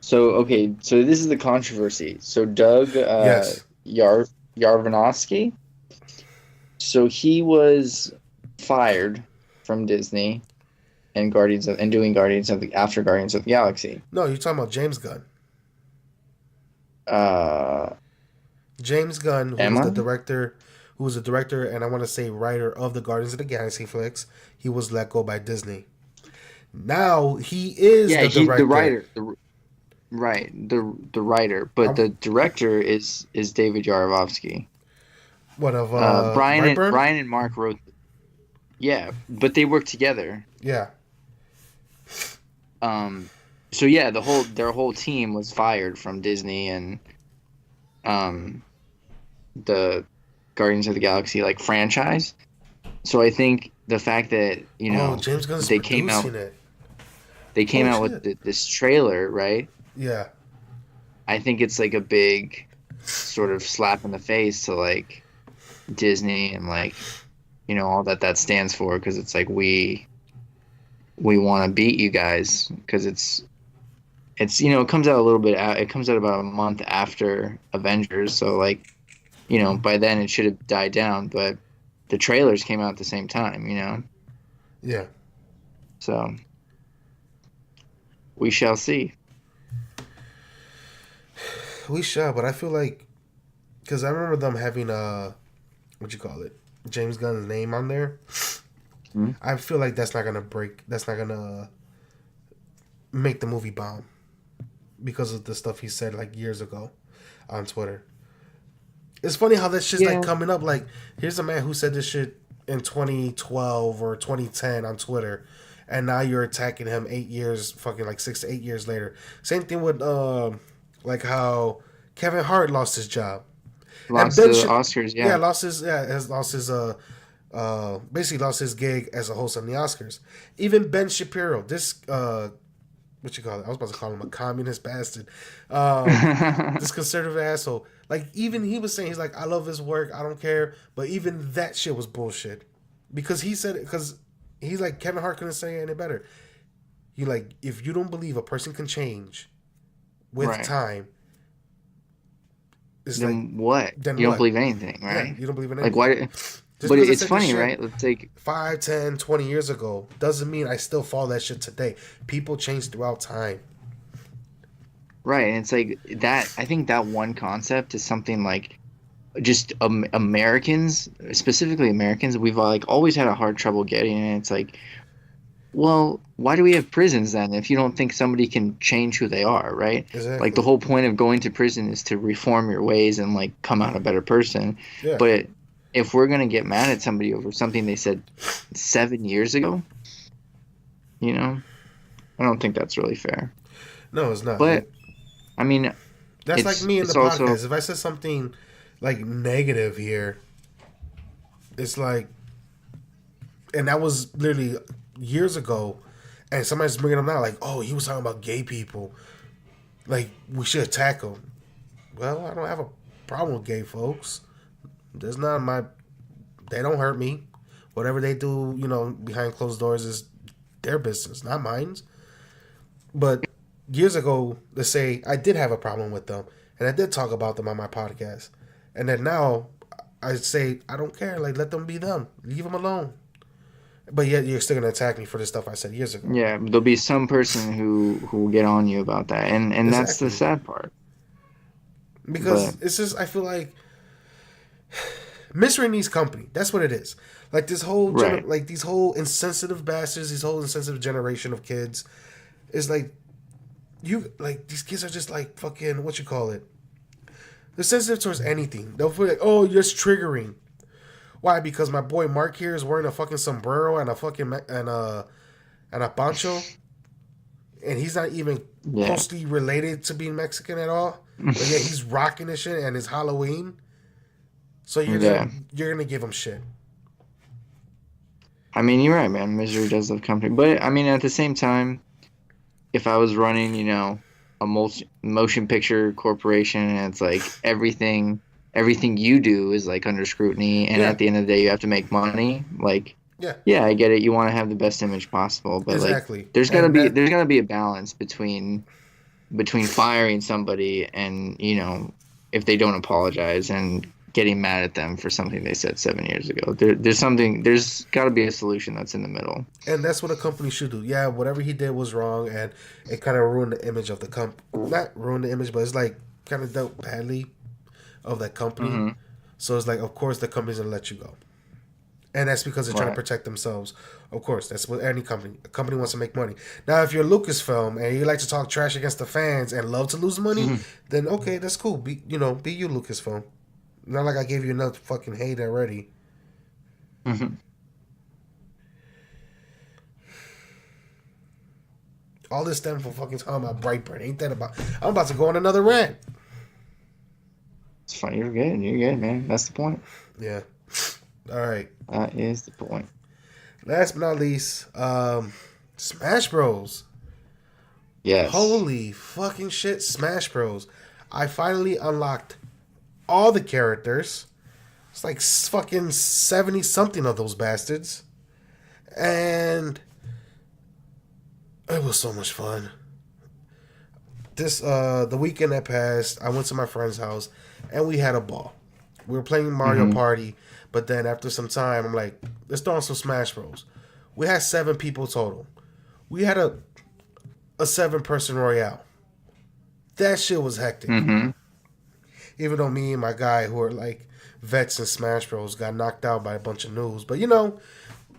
so this is the controversy. So Doug Yes. Yarvanovsky, so he was fired from Disney and doing Guardians of the Galaxy. No, you're talking about James Gunn. Uh, James Gunn, who am was I? the director, and I want to say writer of the Guardians of the Galaxy flicks, he was let go by Disney. Now he is Yeah, the he's director. the writer. The writer, but the director is David Yarovovsky. What of Brian Brightburn? and Mark wrote. Yeah, but they work together. Yeah. So yeah, their whole team was fired from Disney, and um the Guardians of the Galaxy like franchise. So I think the fact that, Oh, James Gunn's they came out producing it. they came Oh out with shit. this trailer, right? Yeah. I think it's like a big sort of slap in the face to like Disney and like, all that stands for, because it's like we want to beat you guys, because it's it comes out a little bit out, it comes out about a month after Avengers, so like, by then it should have died down, but the trailers came out at the same time. Yeah. So we shall see. We shall, but I feel like because I remember them having what you call it, James Gunn's name on there. Hmm? I feel like that's not gonna break. That's not gonna make the movie bomb because of the stuff he said like years ago on Twitter. It's funny how that shit's like Yeah. coming up. Like, here's a man who said this shit in 2012 or 2010 on Twitter, and now you're attacking him 8 years, fucking like 6 to 8 years later. Same thing with like how Kevin Hart lost his job, and Lost Ben, the Oscars, yeah, yeah. has lost his basically lost his gig as a host on the Oscars. Even Ben Shapiro, this what you call it? I was about to call him a communist bastard. This conservative asshole. Like, even he was saying, he's like, I love his work, I don't care. But even that shit was bullshit, because he said it, because he's like, Kevin Hart couldn't say it any better. You like, if you don't believe a person can change with Right. time, it's like, Then what? then You don't what? believe anything, Yeah, right? you don't believe in Like, anything. why? Just But because I it's said this funny, shit right? Let's take 5, 10, 20 years ago doesn't mean I still follow that shit today. People change throughout time. right, and it's like that. I think that one concept is something like just Americans, specifically Americans, we've like always had a hard trouble getting. And it's like, well, why do we have prisons then if you don't think somebody can change who they are, right? Like the Exactly. whole point of going to prison is to reform your ways and like come out a better person. Yeah. But if we're gonna get mad at somebody over something they said 7 years ago, you know, I don't think that's really fair. No, it's not. But I mean, That's like me in the it's also podcast. If I said something like negative here, it's like, and that was literally years ago, and somebody's bringing them out like, oh, he was talking about gay people. Like, we should attack them. Well, I don't have a problem with gay folks. That's not my. They don't hurt me. Whatever they do, behind closed doors is their business, not mine. But years ago, let's say I did have a problem with them, and I did talk about them on my podcast, and then now I say I don't care. Like, let them be them. Leave them alone. But yet you're still gonna attack me for the stuff I said years ago. yeah, there'll be some person who will get on you about that, and that's the Exactly. sad part. But Because it's just, I feel like misreading these company. That's what it is. Like this whole right, like these whole insensitive bastards, these whole insensitive generation of kids is like, you like, these kids are just like fucking, what you call it. They're sensitive towards anything. They'll feel like, oh, you're just triggering. Why? Because my boy Mark here is wearing a fucking sombrero and a fucking and a poncho, and he's not even yeah, closely related to being Mexican at all. But yeah, he's rocking this shit, and it's Halloween. So yeah. you're gonna give him shit. I mean, you're right, man. Misery does love company, but I mean, at the same time, if I was running, a motion picture corporation, and it's like everything you do is like under scrutiny, and Yeah, at the end of the day, you have to make money. Like, yeah, yeah, I get it. You want to have the best image possible, but like, exactly. there's gotta And be that there's gotta be a balance between firing somebody and if they don't apologize and getting mad at them for something they said 7 years ago. There's got to be a solution that's in the middle. and that's what a company should do. Yeah, whatever he did was wrong, and it kind of ruined the image of the company. Not ruined the image, but it's like kind of dealt badly of that company. Hmm. So it's like, of course, the company's gonna let you go, and that's because they're trying to Right. protect themselves. Of course, that's what any company. A company wants to make money. Now, if you're Lucasfilm and you like to talk trash against the fans and love to lose money, Hmm. then okay, that's cool. Be you, Lucasfilm. Not like I gave you enough fucking hate already. Hmm. All this stem from fucking talking about Brightburn. Ain't that about? I'm about to go on another rant. fine. You're good. You're good, man. That's the point. Yeah. All right. That is the point. Last but not least, Smash Bros. Yes. Holy fucking shit, Smash Bros. I finally unlocked all the characters. It's like fucking 70 something of those bastards. And it was so much fun. The weekend that passed, I went to my friend's house and we had a ball. We were playing Mario Party, but then after some time, I'm like, let's throw on some Smash Bros. We had 7 people total. We had a 7-person Royale. That shit was hectic. Mm-hmm. Even though me and my guy, who are like vets in Smash Bros, got knocked out by a bunch of noobs. But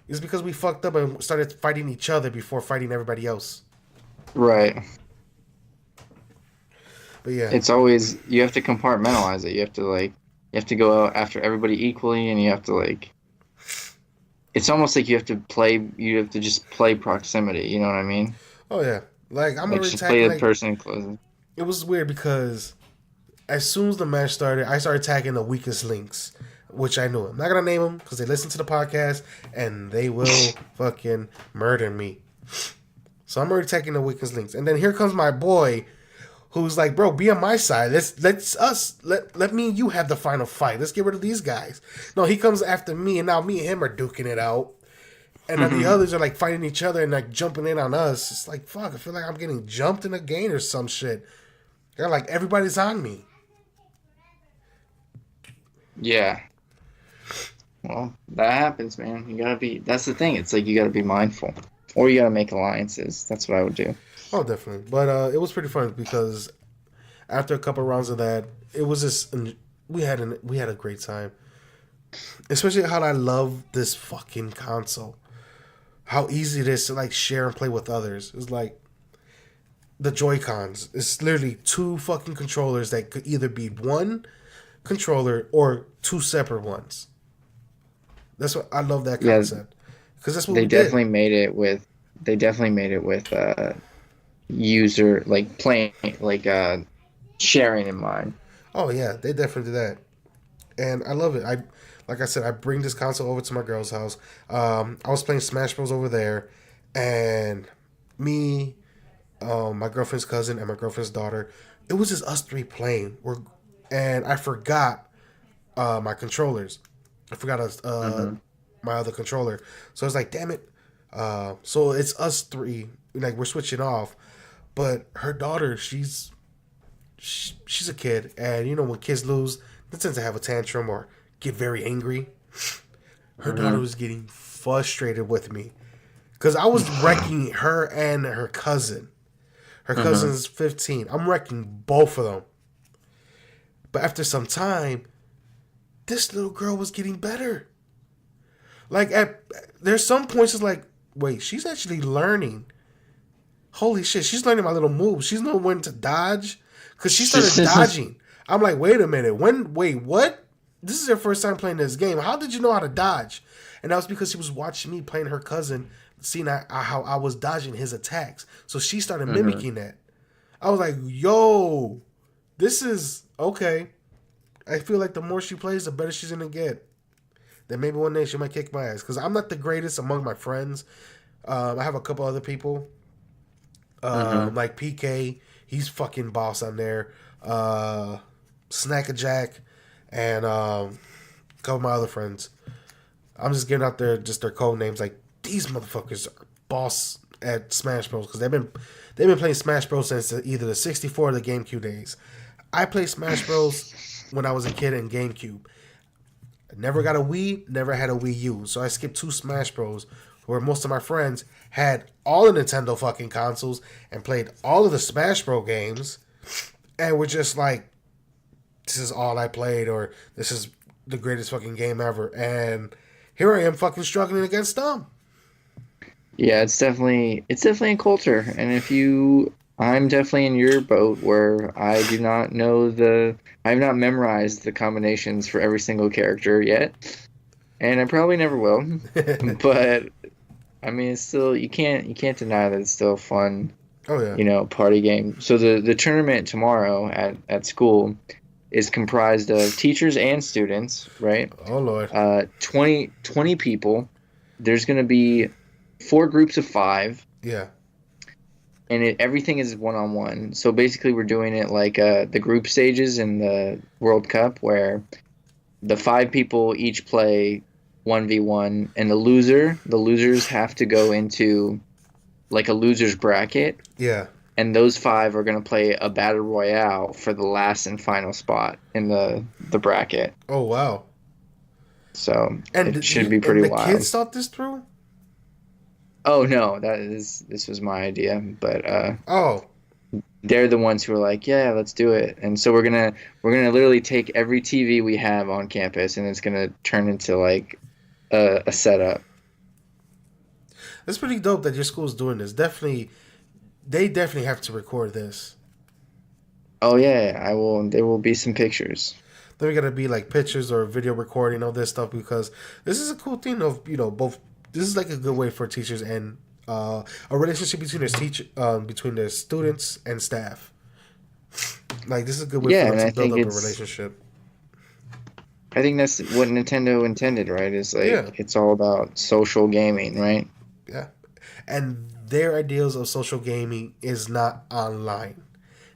it's because we fucked up and started fighting each other before fighting everybody else. Right. But yeah. It's always, you have to compartmentalize it. You have to go out after everybody equally, and you have to it's almost like you have to just play proximity, you know what I mean? Oh yeah. Like I'm already just play the tagging person closest. It was weird because as soon as the match started, I started tagging the weakest links, which I knew. I'm not gonna name them because they listen to the podcast and they will fucking murder me. So I'm already tagging the weakest links, and then here comes my boy, who's like, "Bro, be on my side. Let me and you have the final fight. Let's get rid of these guys." No, he comes after me, and now me and him are duking it out, and then the others are like fighting each other and like jumping in on us. It's like, fuck, I feel like I'm getting jumped in a game or some shit. They're like, everybody's on me. Yeah. Well, that happens, man. That's the thing. It's like you gotta be mindful. Or you gotta make alliances. That's what I would do. Oh, definitely. But it was pretty fun because after a couple rounds of that, it was just we had a great time. Especially how I love this fucking console. How easy it is to like share and play with others. It's like the Joy-Cons. It's literally 2 fucking controllers that could either be one controller or 2 separate ones. That's what I love that concept. Because that's what they we definitely did. made it with user playing sharing in mind. Oh yeah, they definitely did that. And I love it. Like I said, I bring this console over to my girl's house. I was playing Smash Bros over there, and me, my girlfriend's cousin, and my girlfriend's daughter. It was just us 3 playing. And I forgot my controllers. I forgot my other controller. So I was like, damn it. So it's us 3. Like, we're switching off. But her daughter, she's a kid, and when kids lose, they tend to have a tantrum or get very angry. Her daughter was getting frustrated with me because I was wrecking her and her cousin. Her cousin's 15. I'm wrecking both of them. But after some time, this little girl was getting better. Like, there's some points it's like, wait, she's actually learning. Holy shit, she's learning my little moves. She's knowing when to dodge. Because she started dodging. I'm like, wait a minute. Wait, what? This is her first time playing this game. How did you know how to dodge? And that was because she was watching me playing her cousin, seeing how I was dodging his attacks. So she started mimicking that. I was like, yo, this is okay. I feel like the more she plays, the better she's going to get. Then maybe one day she might kick my ass. Because I'm not the greatest among my friends. I have a couple other people. Like PK. He's fucking boss on there. Snackajack. And a couple of my other friends. I'm just getting out there just their code names. Like, these motherfuckers are boss at Smash Bros. Because they've been playing Smash Bros. Since either the 64 or the GameCube days. I played Smash Bros. When I was a kid in GameCube. I never got a Wii, never had a Wii U. So I skipped 2 Smash Bros. Where most of my friends had all the Nintendo fucking consoles and played all of the Smash Bros. Games. And were just like, this is all I played, or this is the greatest fucking game ever. And here I am fucking struggling against them. Yeah, it's definitely a culture. And I'm definitely in your boat where I do not I have not memorized the combinations for every single character yet. And I probably never will. But I mean, it's still, you can't deny that it's still a fun, Oh yeah. party game. So the tournament tomorrow at school, is comprised of teachers and students, right? Oh Lord. 20 people. There's going to be four groups of five, Yeah. and everything is one-on-one. So basically, we're doing it like the group stages in the World Cup, where the five people each play 1v1, and the losers have to go into like a loser's bracket, Yeah. and those five are going to play a battle royale for the last and final spot in the bracket. Oh wow. So And it should you be and pretty the wild. kids thought this through? Oh no, this was my idea, but Oh. they're the ones who are like, yeah, let's do it. And so we're gonna literally take every TV we have on campus, and it's gonna turn into like a setup. That's pretty dope that your school's doing this. Definitely they definitely have to record this. Oh yeah, I will. There will be some pictures. Then we gotta be like pictures or video recording all this stuff because this is a cool thing of both. This is like a good way for teachers and a relationship between between their students and staff. Like this is a good way for Yeah, them and to build up a relationship. I think that's what Nintendo intended, right? Is Yeah, like it's all about social gaming, right? yeah, and their ideals of social gaming is not online.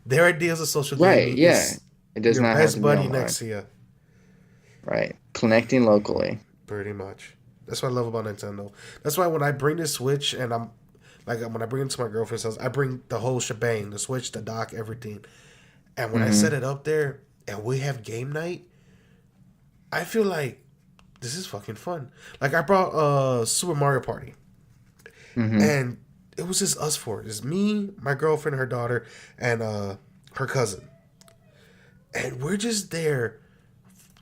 Their ideas of social Right. gaming Yeah. is It does your not have best to be buddy online. next to you. Right. Connecting locally. Pretty much. That's what I love about Nintendo. That's why when I bring this Switch and I'm like when I bring it to my girlfriend's house, I bring the whole shebang, the Switch, the dock, everything. And when I set Mm-hmm. it up there and we have game night, I feel like this is fucking fun. Like I brought Super Mario Party Mm-hmm. and it was just us four. It's me, my girlfriend, her daughter, and her cousin. And we're just there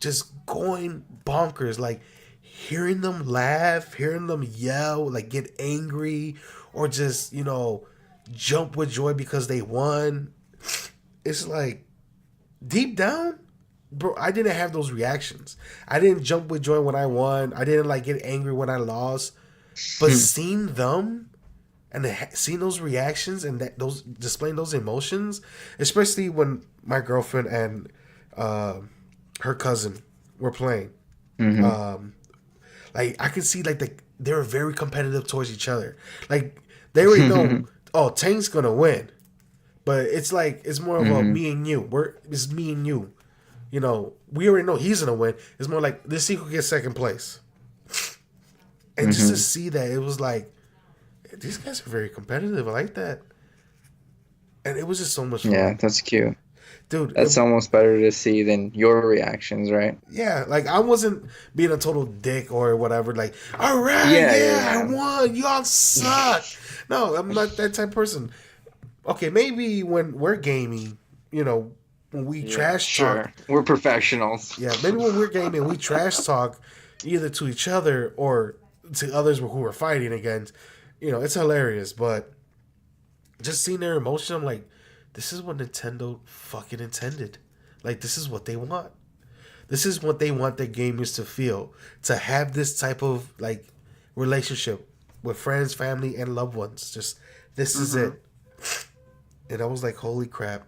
just going bonkers, like hearing them laugh, hearing them yell, like get angry, or just, jump with joy because they won. It's like deep down, bro, I didn't have those reactions. I didn't jump with joy when I won. I didn't like get angry when I lost. But seeing them and seeing those reactions and those displaying those emotions, especially when my girlfriend and her cousin were playing, Mm-hmm. um, like I could see like they were very competitive towards each other. Like they already know, oh, Tank's gonna win, but it's like it's more of a Mm-hmm. me and you. It's me and you. We already know he's gonna win. It's more like let's see who gets second place. And just to Mm-hmm. see that, it was like these guys are very competitive. I like that, and it was just so much Yeah, fun, that's cute. dude. That's almost better to see than your reactions, right? Yeah, like I wasn't being a total dick or whatever. Like, all right, Yeah, yeah, I yeah, won. Y'all suck. No, I'm not that type of person. Okay, maybe when we're gaming, when we yeah. Yeah, trash talk. sure. We're professionals. Yeah, maybe when we're gaming, we trash talk either to each other or to others who we're fighting against. It's hilarious, but just seeing their emotion, I'm like, this is what Nintendo fucking intended. Like, this is what they want. This is what they want their gamers to feel. To have this type of, like, relationship with friends, family, and loved ones. Just, this is Mm-hmm. it. And I was like, holy crap.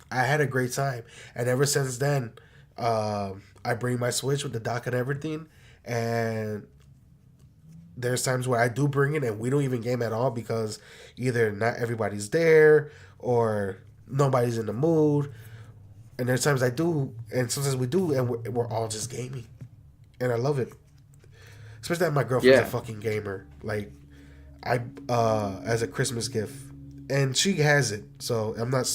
I had a great time. And ever since then, I bring my Switch with the dock and everything. And there's times where I do bring it and we don't even game at all because either not everybody's there or nobody's in the mood. And there's times I do, and sometimes we do, and we're all just gaming. And I love it. Especially that my girlfriend's a Yeah. fucking gamer. Like, as a Christmas gift. And she has it. So I'm not,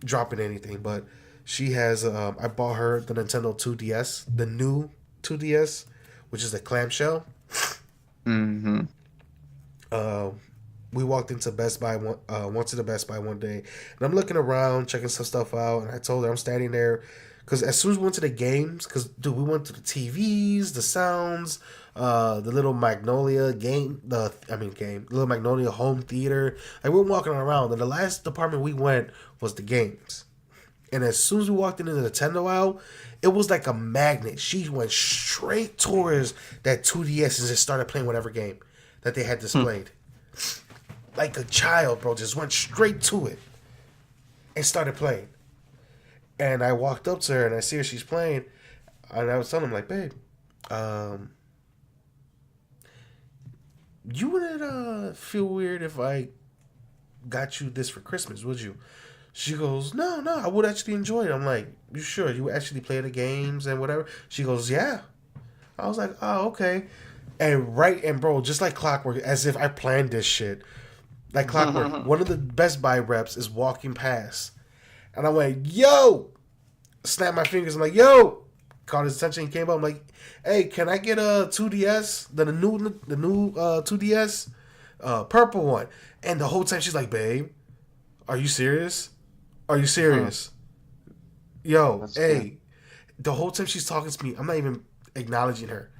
dropping anything. But she has, I bought her the Nintendo 2DS, the new 2DS, which is a clamshell. Mm-hmm. Uh, we walked into Best Buy went to the Best Buy one day, and I'm looking around, checking some stuff out, and I told her I'm standing there, because as soon as we went to the games, because dude, we went to the TVs, the sounds, the little Magnolia the little Magnolia home theater, like we're walking around, and the last department we went was the games. And as soon as we walked into the Nintendo aisle, it was like a magnet. She went straight towards that 2DS and just started playing whatever game that they had displayed. Like a child, bro, just went straight to it and started playing. And I walked up to her and I see her, she's playing. And I was telling him, like, babe, um, you wouldn't feel weird if I got you this for Christmas, would you? She goes, no, no, I would actually enjoy it. I'm like, you sure? You would actually play the games and whatever? She goes, yeah. I was like, oh, okay. And bro, just like clockwork, as if I planned this shit. Like clockwork, one of the Best Buy reps is walking past. And I went, yo! Snap my fingers. I'm like, yo! Caught his attention. He came up. I'm like, hey, can I get a 2DS? The new 2DS? Purple one. And the whole time she's like, babe, are you serious? Are you serious? Yo, That's hey. good. The whole time she's talking to me, I'm not even acknowledging her.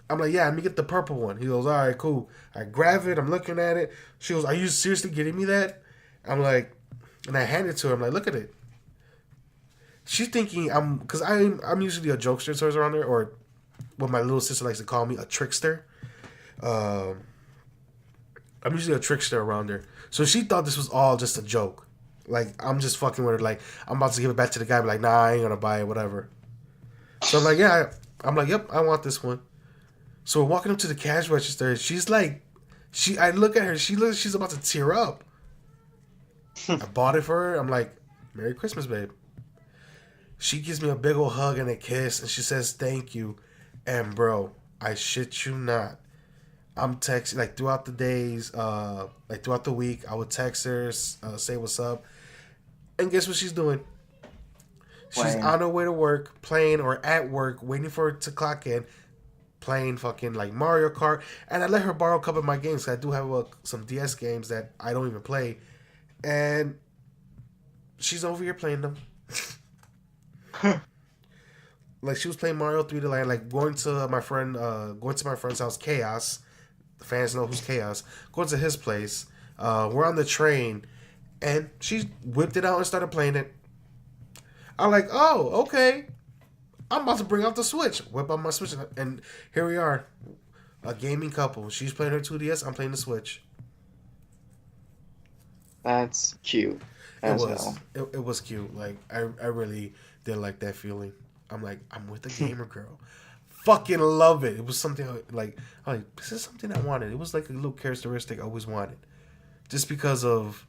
I'm like, yeah, let me get the purple one. He goes, all right, cool. I grab it. I'm looking at it. She goes, are you seriously getting me that? I'm like, and I hand it to her. I'm like, look at it. She's thinking because I'm usually a jokester towards around there, or what my little sister likes to call me, a trickster. Um, I'm usually a trickster around her. So she thought this was all just a joke. Like, I'm just fucking with her. Like, I'm about to give it back to the guy. But like, nah, I ain't going to buy it, whatever. So I'm like, yeah. I'm like, yep, I want this one. So we're walking up to the cash register. She's like, I look at her. She's about to tear up. I bought it for her. I'm like, Merry Christmas, babe. She gives me a big old hug and a kiss. And she says, thank you. And bro, I shit you not. I'm texting, like, throughout the days, like, throughout the week, I would text her, say what's up. And guess what she's doing? She's on her way to work, playing, or at work, waiting for her to clock in, playing fucking, like, Mario Kart. And I let her borrow a couple of my games, because I do have some DS games that I don't even play. And she's over here playing them. Like, she was playing Mario 3D Land, like, going to my friend's house, Chaos. The fans know who's Chaos. Going to his place. We're on the train, and she whipped it out and started playing it. I'm like, oh, okay. I'm about to bring out the Switch. Whip out my Switch, and here we are, a gaming couple. She's playing her 2DS. I'm playing the Switch. That's cute. As hell. It was cute. Like, I really did like that feeling. I'm like, I'm with a gamer girl. Fucking love it. It was something like, this is something I wanted. It was like a little characteristic I always wanted, just because of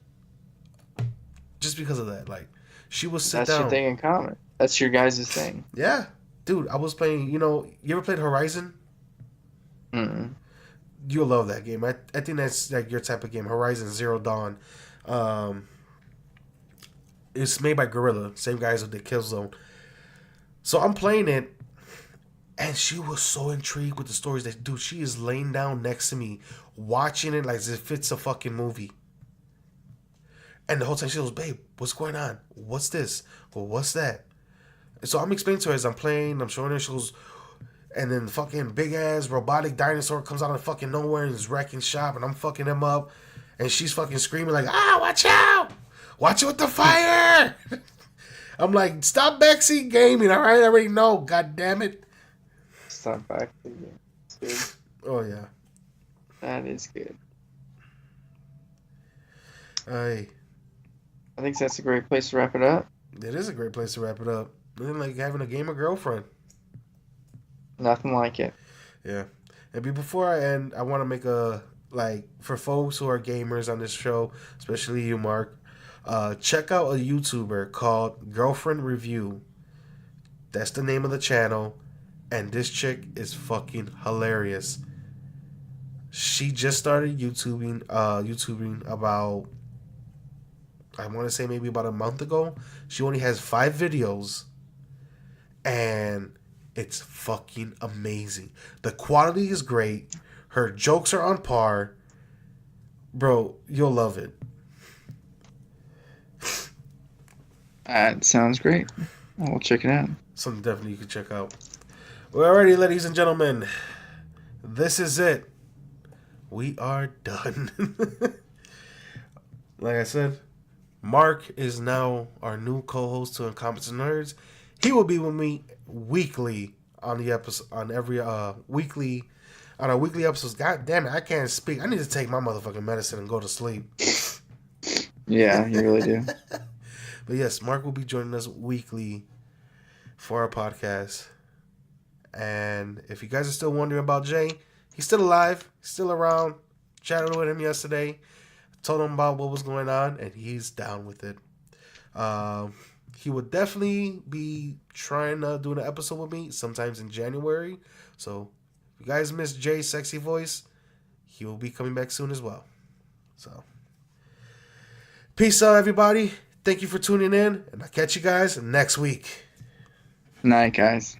that. Like, she would sit That's down. your thing in common. That's your guys' thing. Yeah, dude. I was playing. You ever played Horizon? Mm-mm. You'll love that game. I think that's like your type of game. Horizon Zero Dawn. It's made by Gorilla, same guys who did Killzone. So I'm playing it. And she was so intrigued with the stories that, dude, she is laying down next to me, watching it like as if it's a fucking movie. And the whole time she goes, babe, what's going on? What's this? Well, what's that? And so I'm explaining to her as I'm playing, I'm showing her, she goes, and then the fucking big ass robotic dinosaur comes out of fucking nowhere and is wrecking shop, and I'm fucking him up. And she's fucking screaming like, watch out! Watch it with the fire! I'm like, stop backseat gaming, alright? I already know, god damn it. Stop back to the game. That's good. Oh, yeah. That is good. I think that's a great place to wrap it up. It is a great place to wrap it up. Nothing like having a gamer girlfriend. Nothing like it. Yeah. And before I end, I want to make for folks who are gamers on this show, especially you, Mark, check out a YouTuber called Girlfriend Review. That's the name of the channel. And this chick is fucking hilarious. She just started YouTubing about, I want to say maybe about a month ago. She only has 5 videos. And it's fucking amazing. The quality is great. Her jokes are on par. Bro, you'll love it. That sounds great. We'll check it out. Something definitely you can check out. Well, alrighty, ladies and gentlemen. This is it. We are done. Like I said, Mark is now our new co-host to Incompetent Nerds. He will be with me weekly on the episode, on our weekly episodes. God damn it, I can't speak. I need to take my motherfucking medicine and go to sleep. Yeah, you really do. But yes, Mark will be joining us weekly for our podcast. And if you guys are still wondering about Jay, he's still alive, still around. Chatted with him yesterday, told him about what was going on, and he's down with it. He would definitely be trying to do an episode with me sometimes in January. So if you guys miss Jay's sexy voice, he will be coming back soon as well. So peace out, everybody. Thank you for tuning in, and I'll catch you guys next week. Night, guys.